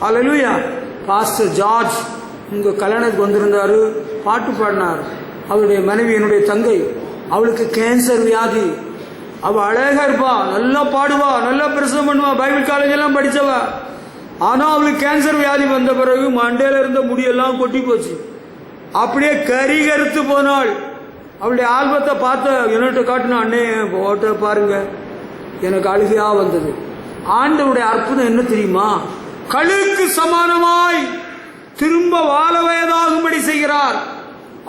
ஹல்லேலூயா. பாஸ்டர் ஜார்ஜ் உங்க கல்யாணத்துக்கு வந்திருந்தாரு, பாட்டு பாடினார். அவருடைய மனைவி என்னுடைய தங்கை, அவளுக்கு கேன்சர் வியாதி. அவ அழகா இருப்பா, நல்லா பாடுவா, நல்லா பிரசவம் பண்ணுவா, பைபிள் காலேஜ் எல்லாம் படிச்சவா. ஆனா அவளுக்கு கேன்சர் வியாதி வந்த பிறகு மண்டையில இருந்த முடியெல்லாம் கொட்டி போச்சு, அப்படியே கறி கருத்து போனாள். அவளுடைய ஆல்பத்தை பார்த்த என்னட்ட காட்டின, அண்ணே போட்ட பாருங்க, எனக்கு அழுகையா வந்தது. ஆண்டவருடைய அற்புதம் என்ன தெரியுமா? கழுக்கு சமானமாய் திரும்ப வாழ வயதாகும்படி செய்கிறார்.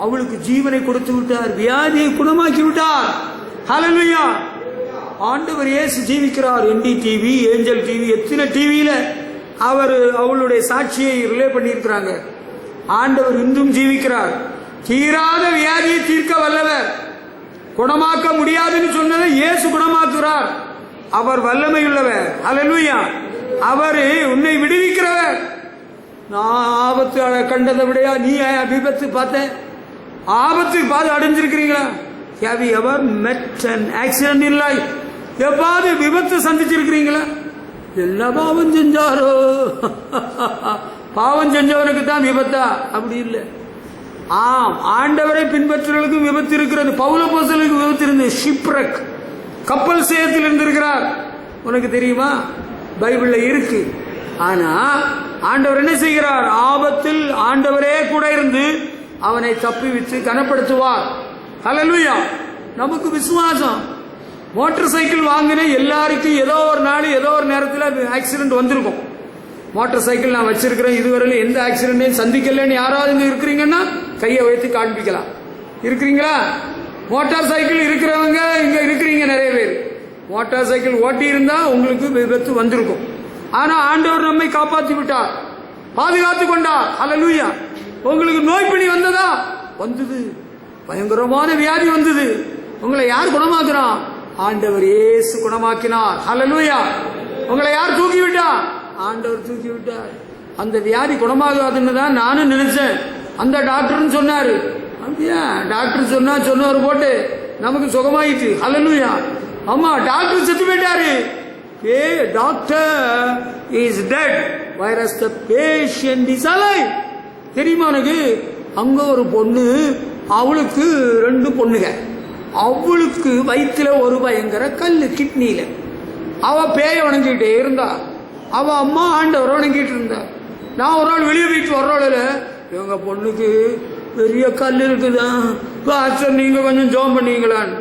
அவளுக்கு ஜீவனை கொடுத்து விட்டார், வியாதியை குணமாக்கி விட்டார். ஹல்லேலூயா. ஆண்டவர் இயேசு ஜீவிக்கிறார். NDTV, ஏஞ்சல் டிவி, எத்தனை டிவியில அவளுடைய சாட்சியை ரிலே பண்ணியிருக்கிறாங்க. ஆண்டவர் இன்றும் ஜீவிக்கிறார். தீராத வியாதியை தீர்க்க வல்லவர். குணமாக்க முடியாதுன்னு சொன்னதை இயேசு குணமாக்குறார். அவர் வல்லமையுள்ளவர். ஹல்லேலூயா. அவர் உன்னை விடுவிக்கிறவர். நான் ஆபத்து கண்டதை விடையா நீ விபத்து பார்த்தேன், ஆபத்து பார்த்து அடைஞ்சிருக்கிறீங்களா? Have you ever met an accident in life? எப்பாவது விபத்து சந்திச்சிருக்கிறீங்களா? என்ன பாவம் செஞ்சாரோ, பாவம் செஞ்சவனுக்கு தான் விபத்தா? அப்படி இல்லை. ஆண்டவரை பின்பற்றுவர்களுக்கும் விபத்து இருக்கிறது. பவுல அப்போஸ்தலனுக்கு விபத்து இருந்தது, ஷிப்ரக், கப்பல் சேதத்தில் இருந்திருக்கிறார். உனக்கு தெரியுமா? பைபிள்ல இருக்கு. ஆனா ஆண்டவர் என்ன செய்கிறார்? ஆபத்தில் ஆண்டவரே கூட இருந்து அவனை தப்பிவித்து கனப்படுத்துவார். ஹல்லேலூயா. நமக்கு விசுவாசம். மோட்டார் சைக்கிள் வாங்கின எல்லாருக்கும் ஏதோ ஒரு நாள் ஏதோ ஒரு நேரத்தில் ஆக்சிடென்ட் வந்திருக்கும். மோட்டார் சைக்கிள் நான் வச்சிருக்கிறேன், இதுவரையிலும் எந்த ஆக்சிடென்டையும் சந்திக்கலன்னு யாராவது இங்க இருக்கிறீங்கன்னா கையை வைத்து காண்பிக்கலாம். இருக்கிறீங்களா? மோட்டார் சைக்கிள் இருக்கிறவங்க இங்க இருக்கிறீங்க நிறைய பேர். மோட்டார் சைக்கிள் ஓட்டி இருந்தா உங்களுக்கு விபத்து வந்திருக்கும். ஆனா ஆண்டவர் நம்மை காப்பாற்றி விட்டார், பாதுகாத்து கொண்டார். ஹல்லேலூயா. உங்களுக்கு நோய் பிணி வந்ததா? வந்தது. பயங்கரமான வியாதி வந்தது. உங்களை யார் குணமாக்குறான்? ஆண்டவர் இயேசு குணமாக்கினார். ஹல்லேலூயா. உங்களை யார் தூக்கி விட்டா? ஆண்டவர் தூக்கி விட்டார். அந்த வியாதி குணமாகாதுன்னு தான் நானும் நினைச்சேன். அந்த டாக்டர்னு சொன்னாரு. அப்படியா? டாக்டர் சொன்னவர் போட்டு நமக்கு சுகமாயிட்டு. ஹல்லேலூயா. ஆமா, டாக்டர் செத்து போயிட்டாரு. Doctor is dead whereas the patient is alive. தெரியுமா உனக்கு? அங்க ஒரு பொண்ணு, அவளுக்கு 2 பொண்ணுங்க. அவளுக்கு வயிற்றுல ஒரு பயங்கர கல் கிட்னியில. அவ பேய வணங்கிட்டே இருந்தா. அவ அம்மா ஆண்டவரை வணங்கிட்டு இருந்தா. நான் ஒரு நாள் வெளியே போயிட்டு வர்றோட இவங்க பொண்ணுக்கு பெரிய கல் இருக்குதான், நீங்க கொஞ்சம் ஜோம் பண்ணீங்களான்னு.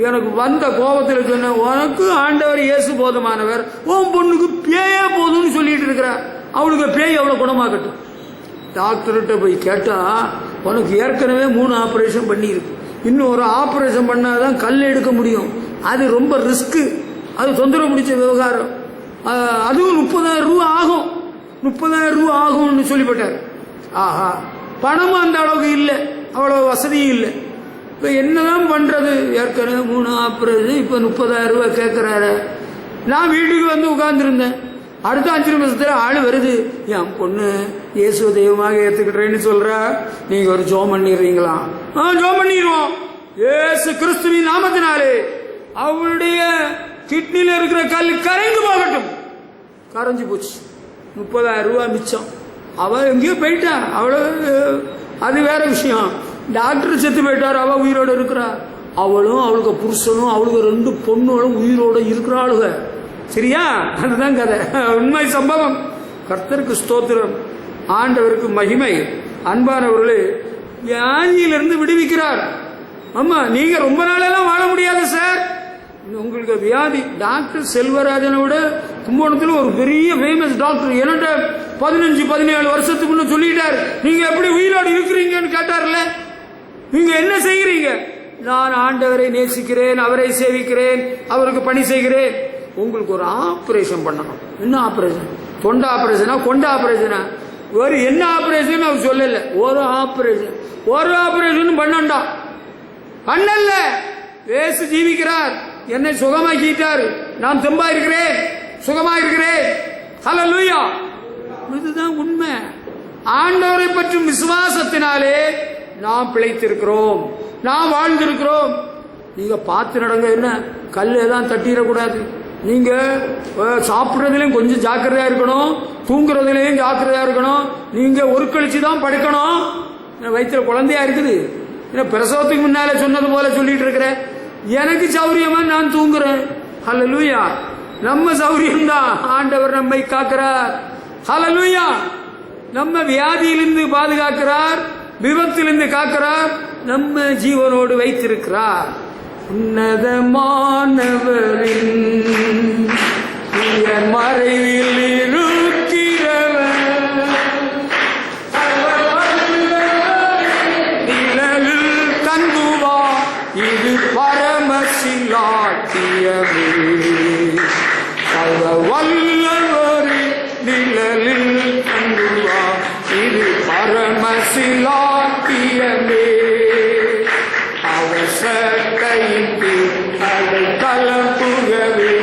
எனக்கு வந்த கோபத்தில் சொன்ன, உனக்கு ஆண்டவர் இயேசு போதுமானவர், உன் பொண்ணுக்கு பேயே போதும்னு சொல்லிட்டு இருக்கிற. அவளுக்கு பேய் எவ்வளவு குணமாகட்டும். டாக்டர்கிட்ட போய் கேட்டா, உனக்கு ஏற்கனவே 3 ஆபரேஷன் பண்ணியிருக்கு, இன்னும் ஒரு ஆபரேஷன் பண்ணாதான் கல் எடுக்க முடியும், அது ரொம்ப ரிஸ்க், அது தொந்தரவு முடிச்ச விவகாரம், அதுவும் 30,000 ரூபா ஆகும், 30,000 ரூபா ஆகும்னு சொல்லிவிட்டார். ஆஹா, பணமும் அந்த அளவுக்கு இல்லை, அவ்வளவு வசதியும் இல்லை. இப்ப என்னதான் பண்றது? ஏற்கனவே 3 ஆபரேஷன், இப்ப 30,000 ரூபா கேட்கிறாரு. நான் வீட்டுக்கு வந்து உட்கார்ந்துருந்தேன். அடுத்த 5 நிமிஷத்துல ஆளு வருது, என் பொண்ணு இயேசு தெய்வமாக ஏத்துக்கிட்டேன்னு சொல்ற, நீங்க ஒரு ஜோம் பண்ணிடுறீங்களா? ஜோம் பண்ணிடுவோம். இயேசு கிறிஸ்துவின் நாமத்தினாலே அவளுடைய கிட்னில இருக்கிற கல் கரைந்து போகட்டும். கரைஞ்சு போச்சு. 30,000 ரூபா மிச்சம். அவ எங்கேயோ போயிட்டா, அவ்வளவு, அது வேற விஷயம். டாக்டர் செத்து போயிட்டார், அவ உயிரோட இருக்கிறா. அவளும் அவளுக்கு புருஷனும் அவளுக்கு 2 பொண்ணுகளும் உயிரோட இருக்கிறாளுக. சரியா? அதுதான் கதை, உண்மை சம்பவம். கர்த்தருக்கு ஸ்தோத்திரம், ஆண்டவருக்கு மகிமை. அன்பானவர்களே, வியாதியிலிருந்து விடுவிக்கிறார். ஆமா, நீங்க ரொம்ப நாளெல்லாம் வாழ முடியாது சார். உங்களுக்கு வியாதி, டாக்டர் செல்வராஜனை விட கும்பகோணத்தில் ஒரு பெரிய ஃபேமஸ் டாக்டர் என்கிட்ட 15-17 வருஷத்துக்கு முன்ன சொல்லிட்டாரு, நீங்க எப்படி உயிரோடு இருக்கிறீங்கன்னு கேட்டார்ல. நீங்க என்ன செய்கிறீங்க? நான் ஆண்டவரை நேசிக்கிறேன், அவரை சேவிக்கிறேன், அவருக்கு பணி செய்கிறேன். உங்களுக்கு ஒரு ஆபரேஷன் பண்ணணும். என்ன ஆபரேஷன்? தொண்டை ஆபரேஷனா, கொண்ட ஆபரேஷனா? ஒரு என்ன ஆபரேஷன் அவர் சொல்லல. ஒரு ஆபரேஷன் பண்ணண்டா, பண்ணல. இயேசு ஜீவிக்கிறார், என்னை சுகமாக்கிட்டார், நான் தெம்பா இருக்கிறேன், சுகமா இருக்கிறேன். ஹல்லேலூயா. இதுதான் உண்மை. ஆண்டவரை பற்றும் விசுவாசத்தினாலே நாம் பிழைத்திருக்கிறோம், நாம் வாழ்ந்திருக்கிறோம். நீங்க பார்த்து நடங்க. என்ன கல்லை தான் தட்டிடக்கூடாது. நீங்க சாப்பிட்றதுலயும் கொஞ்சம் ஜாக்கிரதையா இருக்கணும், தூங்குறதுலயும் ஜாக்கிரதையா இருக்கணும். நீங்க ஒரு கழிச்சு தான் படுக்கணும். வயிற்றுல குழந்தையா இருக்குது, பிரசவத்துக்கு முன்னால சொன்னது போல சொல்லிட்டு இருக்கிறேன். எனக்கு சௌரியமா நான் தூங்குறேன். ஹல்லேலூயா. நம்ம சௌரியம் தான், ஆண்டவர் நம்மை காக்கிறார். ஹல்லேலூயா. நம்ம வியாதியிலிருந்து பாதுகாக்கிறார், விபத்திலிருந்து காக்கிறார், நம்ம ஜீவனோடு வைத்திருக்கிறார். உன்னதமானவரின் மறைவில் இருக்கிறவர், நிழலில் தங்குவா, இது பரமசிலாக்கியமே. வல்லவரின் நிழலில் தங்குவா, இது பரமசிலாக்கியமே. அவசரத்தைக்கு அதை கலப்புகவே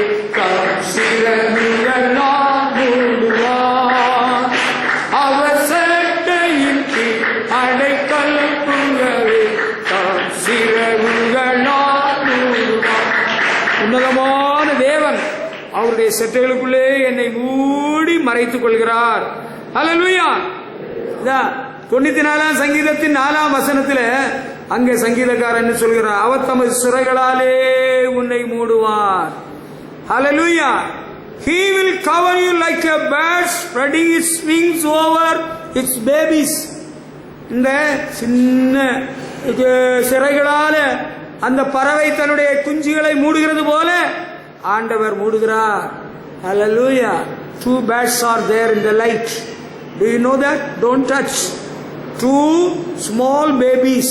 சிறமியெல்லாம் மூடுவார். அவசரத்தைக்கு அதை கலப்புகவே சிறகுகளால் மூடுவார். உன்னதமான தேவன் அவருடைய செட்டைகளுக்குள்ளே என்னை மூடி மறைத்துக் கொள்கிறார். ஹல்லேலூயா. 94ஆம் சங்கீதத்தின் 4ஆம் வசனத்தில் அங்கே சங்கீதக்காரன் சொல்கிறார், அவர் தமது சிறைகளாலே உன்னை மூடுவார். ஹல்லேலூயா. He will cover you like a bird spreading its wings over its babies. இந்த சின்ன சிறைகளால அந்த பறவை தன்னுடைய குஞ்சுகளை மூடுகிறது போல ஆண்டவர் மூடுகிறார். ஹல்லேலூயா. 2 birds are there in the light. Do you know that? Don't touch. 2 small babies.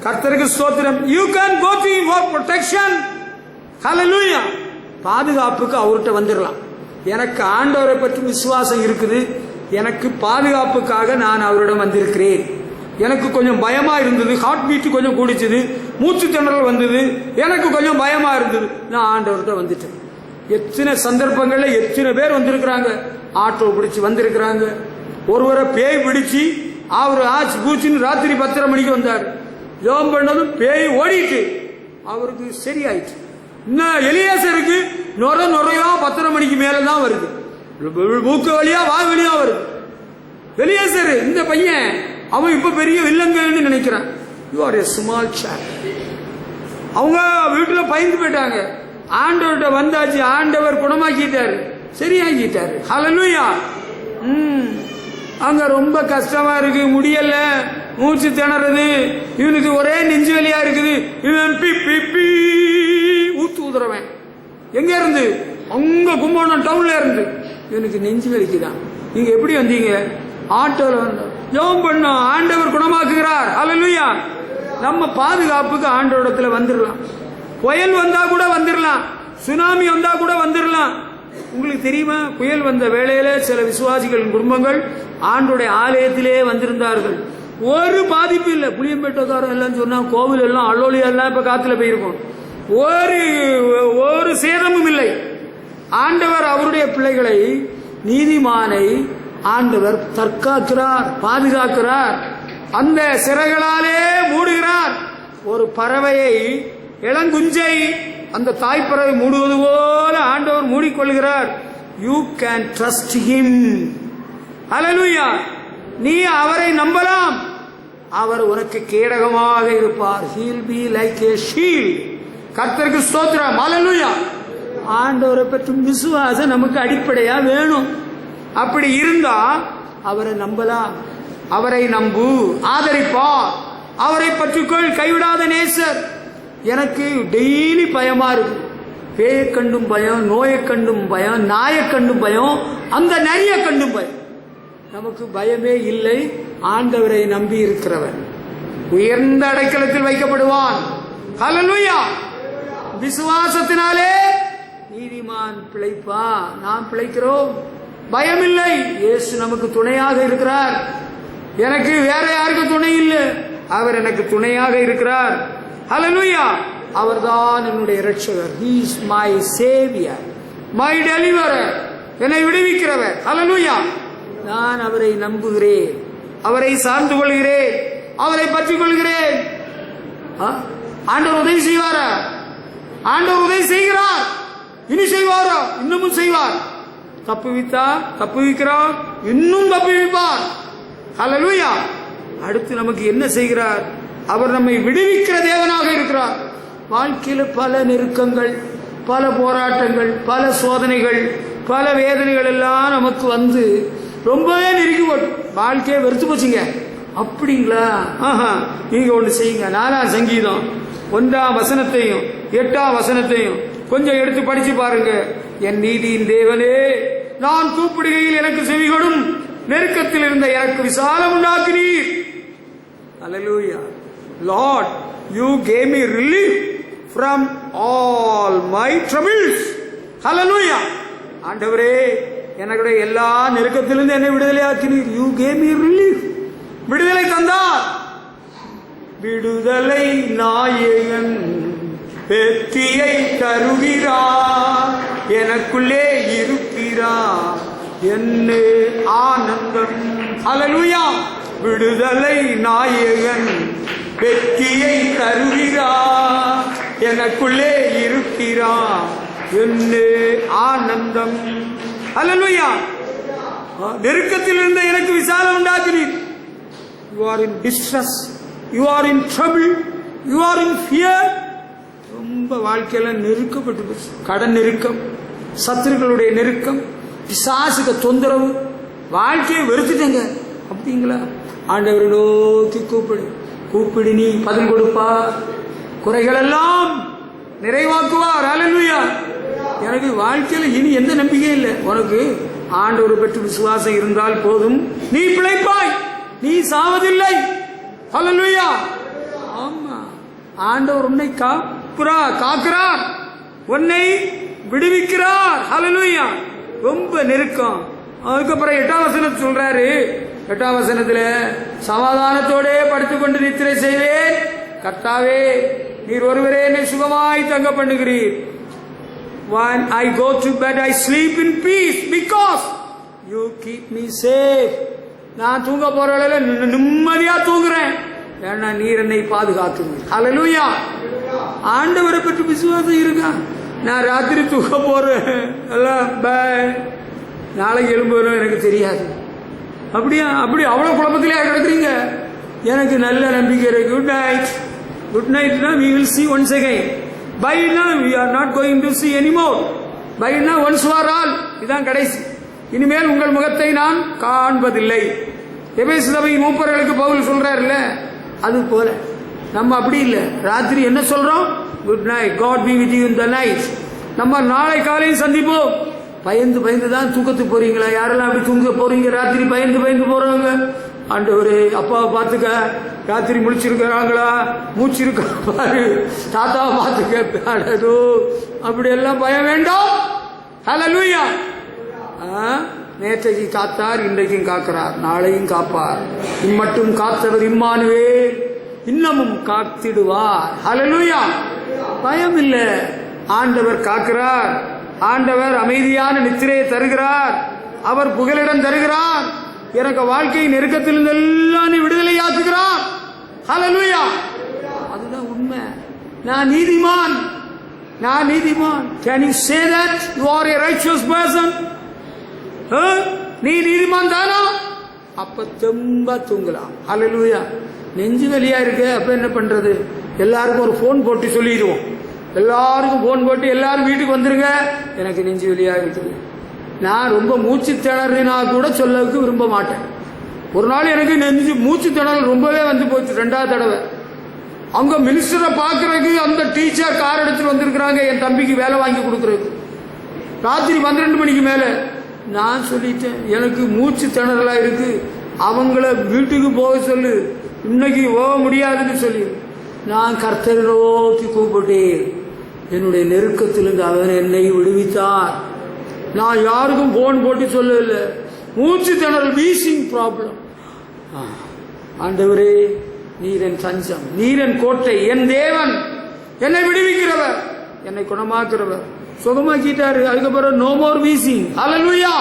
கர்த்தருக்கு ஸ்தோத்திரம். You can go to him for protection. Hallelujah. பாதுகாப்புக்கு அவர்கிட்ட வந்துடலாம். எனக்கு ஆண்டவரை பற்றி விசுவாசம் இருக்குது, எனக்கு பாதுகாப்புக்காக நான் அவரிடம் வந்திருக்கிறேன். எனக்கு கொஞ்சம் பயமா இருந்தது, ஹார்ட் பீட் கொஞ்சம் கூடிச்சது, மூச்சு திணறல் வந்தது, எனக்கு கொஞ்சம் பயமா இருந்தது, நான் ஆண்டவர்கிட்ட வந்துட்டேன். எத்தனை சந்தர்ப்பங்கள்ல எத்தனை பேர் வந்திருக்கிறாங்க, ஆட்டோ பிடிச்சி வந்திருக்கிறாங்க. ஒருவரை பேய் பிடிச்சி அவர் ஆச்சு பூச்சின்னு ராத்திரி 10:30 மணிக்கு வந்தார். ஜெபம் பண்ணதும் பேய் ஓடிட்டு அவருக்கு சரியாயிடுச்சு. இன்னும் எலியாசருக்கு நுரையா 10:30 மணிக்கு மேலதான் வருது, மூக்கு வழியா வா வழியா வருது. எலியாசர் இந்த பையன் அவன் இப்ப பெரிய வில்லங்கன்னு நினைக்கிறான். You are a small child. அவங்க வீட்டுல பயந்து போயிட்டாங்க. ஆண்டவர்கிட்ட வந்தாச்சு, ஆண்டவர் குணமாக்கிட்டாரு, சரியாக்கிட்டாரு. ஹல்லேலூயா. அங்க ரொம்ப கஷ்டமா இருக்கு, முடியல, மூச்சு திணறது, இவனுக்கு ஒரே நெஞ்சு வலியா இருக்குது. இவன் ஊத்து ஊதுறவன் எங்க இருந்து? அங்க கும்பகோணம் டவுன்ல இருந்து. இவனுக்கு நெஞ்சு வலிக்குதான். நீங்க எப்படி வந்தீங்க? ஆட்டோல வந்த. ஜெபம் பண்ணோம், ஆண்டவர் குணமாக்குகிறார். ஹல்லேலூயா. நம்ம பாதுகாப்புக்கு ஆண்டவரிடத்துல வந்துடலாம். புயல் வந்தா கூட வந்துடலாம், சுனாமி வந்தா கூட வந்துடலாம். உங்களுக்கு தெரியுமா, புயல் வந்த வேளையில சில விசுவாசிகளின் குடும்பங்கள் ஆண்டோடைய ஆலயத்திலே வந்திருந்தார்கள். ஒரு பாதிப்பு இல்லை. புளியம்பேட்டக்காரன் எல்லாம் சொன்னா கோவில் எல்லாம் அள்ளோலி எல்லாம் இப்ப காத்துல போயிருக்கும். ஒரு சேதமும் இல்லை. ஆண்டவர் அவருடைய பிள்ளைகளை, நீதிமானை ஆண்டவர் தற்காக்கிறார், பாதுகாக்கிறார், அந்த சிறகளாலே மூடுகிறார். ஒரு பறவையை, இளங்குஞ்சை அந்த தாய்ப்பறவை மூடுவது போல ஆண்டவர் மூடிக்கொள்கிறார். You can trust him. Hallelujah. நீ அவரை நம்பலாம், அவர் உனக்கு கேடகமாக இருப்பார். He'll be like a shield. கர்த்தருக்கு ஸ்தோத்திரம். ஹல்லேலூயா. ஆண்டவரை பற்றும் விசுவாசம் நமக்கு அடிப்படையா வேணும். அப்படி இருந்தா அவரை நம்பலாம். அவரை நம்பு, ஆதரிப்பார், அவரை பற்றிக்கொள், கைவிடாத நேசர். எனக்கு டெய்லி பயமா இருக்கு. பேயை கண்டும் பயம், நோயை கண்டும் பயம், நாயை கண்டும் பயம், அந்த நரிய கண்டும் பயம். நமக்கு பயமே இல்லை. ஆண்டவரை நம்பி இருக்கிறவன் உயர்ந்த அடைக்கலத்தில் வைக்கப்படுவான். ஹல்லேலூயா. விசுவாசத்தினாலே நீதிமான் பிழைப்பா. நாம் பிழைக்கிறோம், பயமில்லை. இயேசு நமக்கு துணையாக இருக்கிறார். எனக்கு வேற யாருக்கும் துணை இல்லை, அவர் எனக்கு துணையாக இருக்கிறார். ஹல்லேலூயா. அவர்தான் என்னுடைய இரட்சகர். He is my savior, my deliverer. என்னை விடுவிக்கிறவர். ஹல்லேலூயா. நான் அவரை நம்புகிறேன், அவரை சார்ந்து கொள்கிறேன், அவரை பற்றிக் கொள்கிறேன். ஆண்டவர் உதவி செய்வாரா? ஆண்டவர் உதவி செய்கிறார். இனி செய்வாரா? இன்னமும் செய்வார். தப்புவிக்கிறார், இன்னும் தப்புவிப்பார். ஹல்லேலூயா. அடுத்து நமக்கு என்ன செய்கிறார்? அவர் நம்மை விடுவிக்கிற தேவனாக இருக்கிறார். வாழ்க்கையில பல நெருக்கங்கள், பல போராட்டங்கள், பல சோதனைகள், பல வேதனைகள் எல்லாம் நமக்கு வந்து ரொம்பவே நெருங்கி போட்டு வாழ்க்கையை வெறுத்து போச்சுங்க. அப்படிங்களா? நீங்க ஒண்ணு செய்யுங்க. 4ஆம் சங்கீதம் 1ஆம் வசனத்தையும் 8ஆம் வசனத்தையும் கொஞ்சம் எடுத்து படிச்சு பாருங்க. என் நீதியின் தேவனே, நான் கூப்பிடுகையில் எனக்கு செவிகொடும், நெருக்கத்தில் இருந்த எனக்கு விசாலம் உண்டாக்கினீர். ஹல்லேலூயா. Lord, you gave me relief from all my troubles. Hallelujah. ஆண்டவரே, என்னுடைய எல்லா நெருக்கத்திலிருந்து என்னை விடுதலையாக்கினீர். You gave me relief. விடுதலை தந்தார். விடுதலை நாயகன் வெற்றியை தருகிறார், எனக்குள்ளே இருக்கிறார், என்ன ஆனந்தம். ஹல்லேலூயா. விடுதலை நாயகன் வெற்றியை தருகிறார், எனக்குள்ளே இருக்கிறார், என்ன ஆனந்தம். ஹல்லேலூயா. நெருக்கத்தில் இருந்த எனக்கு விசாலம் உண்டாக்கினீர். You are in distress, you are in trouble, you are in fear. ரொம்ப வாழ்க்கையில நெருக்கப்பட்டு போச்சு. கடன் நெருக்கம், சத்துருக்களுடைய நெருக்கம், பிசாசுக்கு தொந்தரவு, வாழ்க்கையை வெறுத்துட்டேங்க. அப்படிங்களா? ஆண்டவரை நோக்கி கூப்பிடு, நீ பதில் கொடுப்பார், குறைகள் எல்லாம் நிறைவாக்குவார். ஹல்லேலூயா. எனக்கு வாழ்க்கையில இனி எந்த நம்பிக்கையும் இல்லை. உனக்கு ஆண்டவரை பற்றி விசுவாசம் இருந்தால் போதும், நீ பிழைப்பாய், நீ சாவதில்லை. ஹல்லேலூயா. ஆமா, ஆண்டவர் உன்னை காக்கிறார், உன்னை விடுவிக்கிறார். ஹல்லேலூயா. ரொம்ப நெருக்கம். அதுக்கப்புறம் 8ஆம் வசனத்தை சொல்றாரு. 8ஆம் வசனத்துல சமாதானத்தோட படுத்துக்கொண்டு நித்திரை செய்வேன், கர்த்தாவே நீர் ஒருவரே என்னை சுகமாய் தங்க பண்ணுகிறீர். When I go to bed I sleep in peace because you keep me safe. நான் தூங்க போற வேளையில நிம்மதியா தூங்குறேன், ஏன்னா நீர் என்னை பாதுகாக்கிறீர். ஹல்லேலூயா. ஆண்டவரை பற்றி விசுவாசம் இருக்கா? நான் ராத்திரி தூங்க போறேன், எல்லாம் பாய், நாளைக்கு எழும்புறோம் எனக்கு தெரியாது. அப்படியா? அப்படி அவ்வளவு குழப்பத்திலே கிடக்குறீங்க? எனக்கு நல்ல நம்பிக்கை இருக்கு. Good night. குட் நைட்னா we will see once again. பைனா we are not going to see anymore. பைனா once for all, இதான் கடைசி. இனிமேல் உங்கள் முகத்தை நான் காண்பதில்லை. எபேசு சபை மூப்பர்களுக்கு பவுல் சொல்றாருல்ல, அது போல நம்ம அப்படி இல்லை. ராத்திரி என்ன சொல்றோம்? Good night, God be with you in the night. நம்ம நாளை காலையில் சந்திப்போம். பயந்து பயந்து தான் தூக்கத்துக்கு போறீங்களா? யாரெல்லாம் அப்படி தூங்க போறீங்க? ராத்திரி பயந்து பயந்து போறவங்க, ஆண்டவரே அப்பாவை பார்த்துக்க, ராத்திரி முழிச்சிருக்கிறாங்களா, மூச்சு இருக்கா பாரு, தாத்தாவை பார்த்துக்க, அப்படி எல்லாம் பயம் வேண்டாம். ஹல்லேலூயா. நேற்றைக்கு காத்தார், இன்றைக்கும் காக்கிறார், நாளையும் காப்பார். இம்மட்டும் காத்தவர் இம்மானுவேல், இன்னமும் காத்திடுவார். ஹல்லேலூயா. பயம் இல்லை, ஆண்டவர் காக்கிறார். ஆண்டவர் அமைதியான நித்திரையை தருகிறார். அவர் புகலிடம் தருகிறார். எனக்கு வாழ்க்கை நெருக்கத்திலிருந்து எல்லாம் விடுதலை ஆக்குகிறார். ஹல்லேலூயா. அதுதான் உண்மை. நான் நீதிமான், நான் நீதிமான். Can you say that you are a righteous person? நீ நீதிமான் தானா? அப்ப தெம்பா தூங்கலாம். ஹல்லேலூயா. நெஞ்சு வலியா இருக்கு, அப்ப என்ன பண்றது? எல்லாருக்கும் ஒரு போன் போட்டு சொல்லிடுவோம். எல்லாருக்கும் போன் போட்டு எல்லாரும் வீட்டுக்கு வந்துருங்க, எனக்கு நெஞ்சு வலியா இருக்குது. நான் ரொம்ப மூச்சு திணறினா கூட சொல்லவுக்கு விரும்ப மாட்டேன். ஒரு நாள் எனக்கு நெஞ்சு மூச்சு திணறல் ரொம்பவே வந்து போச்சு. 2வது தடவை அங்க மினிஸ்டரை பாக்குறதுக்கு அந்த டீச்சர் கார் எடுத்துட்டு வந்திருக்கிறாங்க, என் தம்பிக்கு வேலை வாங்கி கொடுக்கறதுக்கு. ராத்திரி 12 மணிக்கு மேல நான் சொல்லிட்டேன், எனக்கு மூச்சு திணறலா இருக்கு, அவங்கள வீட்டுக்கு போக சொல்லு, இன்னைக்கு போக முடியாதுன்னு சொல்லி நான் கர்த்தரை நோக்கி கூப்பிட்டேன். என்னுடைய நெருக்கத்திலிருந்து அவர் என்னை விடுவித்தார். நான் யாருக்கும் போன் போட்டு சொல்லல. மூச்சு திணறல், வீசிங் ப்ராப்ளம். ஆண்டவரே நீர் என் தஞ்சம், நீர் என் கோட்டை, என் தேவன், என்னை விடுவிக்கிறவர், என்னை குணமாக்குறவர். சுகமாக்கிட்டாரு. அதுக்கப்புறம் நோ மோர் வீசிங். ஹல்லேலூயா.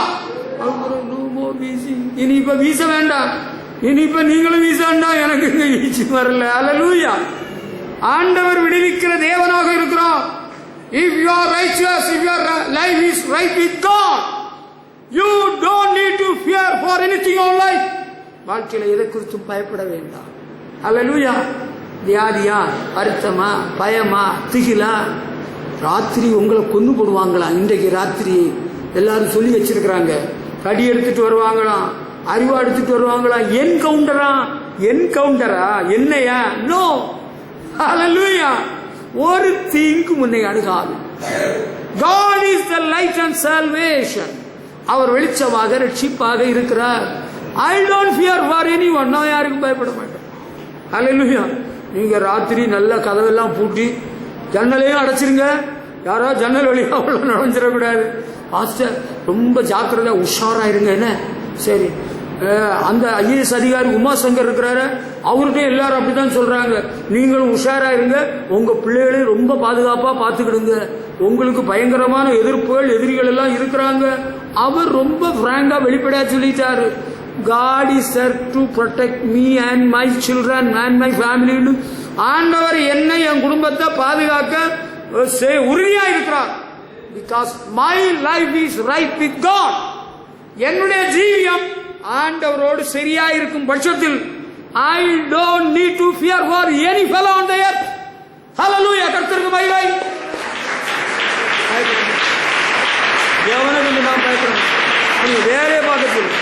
அதுக்கப்புறம் நோ மோர் வீசிங். இனி இப்ப வீச வேண்டாம், இனி இப்ப நீங்களும் வீச வேண்டாம், எனக்கு இங்க வீச்சு வரல. ஹல்லேலூயா. ஆண்டவர் விடுவிக்கிற தேவனாக இருக்கிறோம். If you are righteous, if your life is right with God, you don't need to fear for anything in life. வாழ்க்கையில எதை குறித்தும் பயப்பட வேண்டாம். ஹல்லேலூயா. வியாதியா, வருத்தமா, பயமா, திகிலா, ராத்திரி உங்களை கொண்டு போடுவாங்களாம். இன்றைக்கு ராத்திரி எல்லாரும் சொல்லி வச்சிருக்கிறாங்க, கடி எடுத்துட்டு வருவாங்களாம், அறிவா எடுத்துட்டு வருவாங்களாம். என்கவுண்டரா என்னையா? நோ. ஹல்லேலூயா. ஒரு தீங்கு முன்னை அணுகாது. God is the light and salvation. அவர் வெளிச்சமாக ரட்சிப்பாக இருக்கிறார். I don't fear for anyone. நான் யாருக்கும் பயப்பட மாட்டேன். ஹல்லேலூயா. நீங்க ராத்திரி நல்ல கதவெல்லாம் பூட்டி ஜன்னலையும் அடைச்சிருங்க. யாரோ ஜன்னல் வழியா அவ்வளோ நுழைஞ்சிடக்கூடாது. பாஸ்டர் ரொம்ப ஜாக்கிரதா உஷாராயிருங்க. என்ன சரி, அந்த IAS அதிகாரி உமாசங்கர் இருக்கிறாரு, அவர்கிட்ட எல்லாரும் அப்படிதான் சொல்றாங்க. நீங்களும் உஷாரா இருங்க, உங்க பிள்ளைகளையும் ரொம்ப பாதுகாப்பா பாத்துக்கிடுங்க. உங்களுக்கு பயங்கரமான எதிர்ப்புகள், எதிரிகள் எல்லாம் இருக்கிறாங்க. அவர் ரொம்ப பிராங்கா வெளிப்படையா சொல்லிட்டாரு. God is there to protect me and my children and my family. ஆண்டவர் என்னை, என் குடும்பத்தை பாதுகாக்க உறுதியா இருக்கிறார். Because my life is right with God. என்னுடைய ஜீவியம் ஆண்டவரோடு சரியா இருக்கும் பட்சத்தில் I don't need to fear for any fellow on the earth. Hallelujah. கர்த்தருக்கு மகிமை. எவனுக்கு நாம் பயப்படணும், அது வேறே பார்க்கணும்.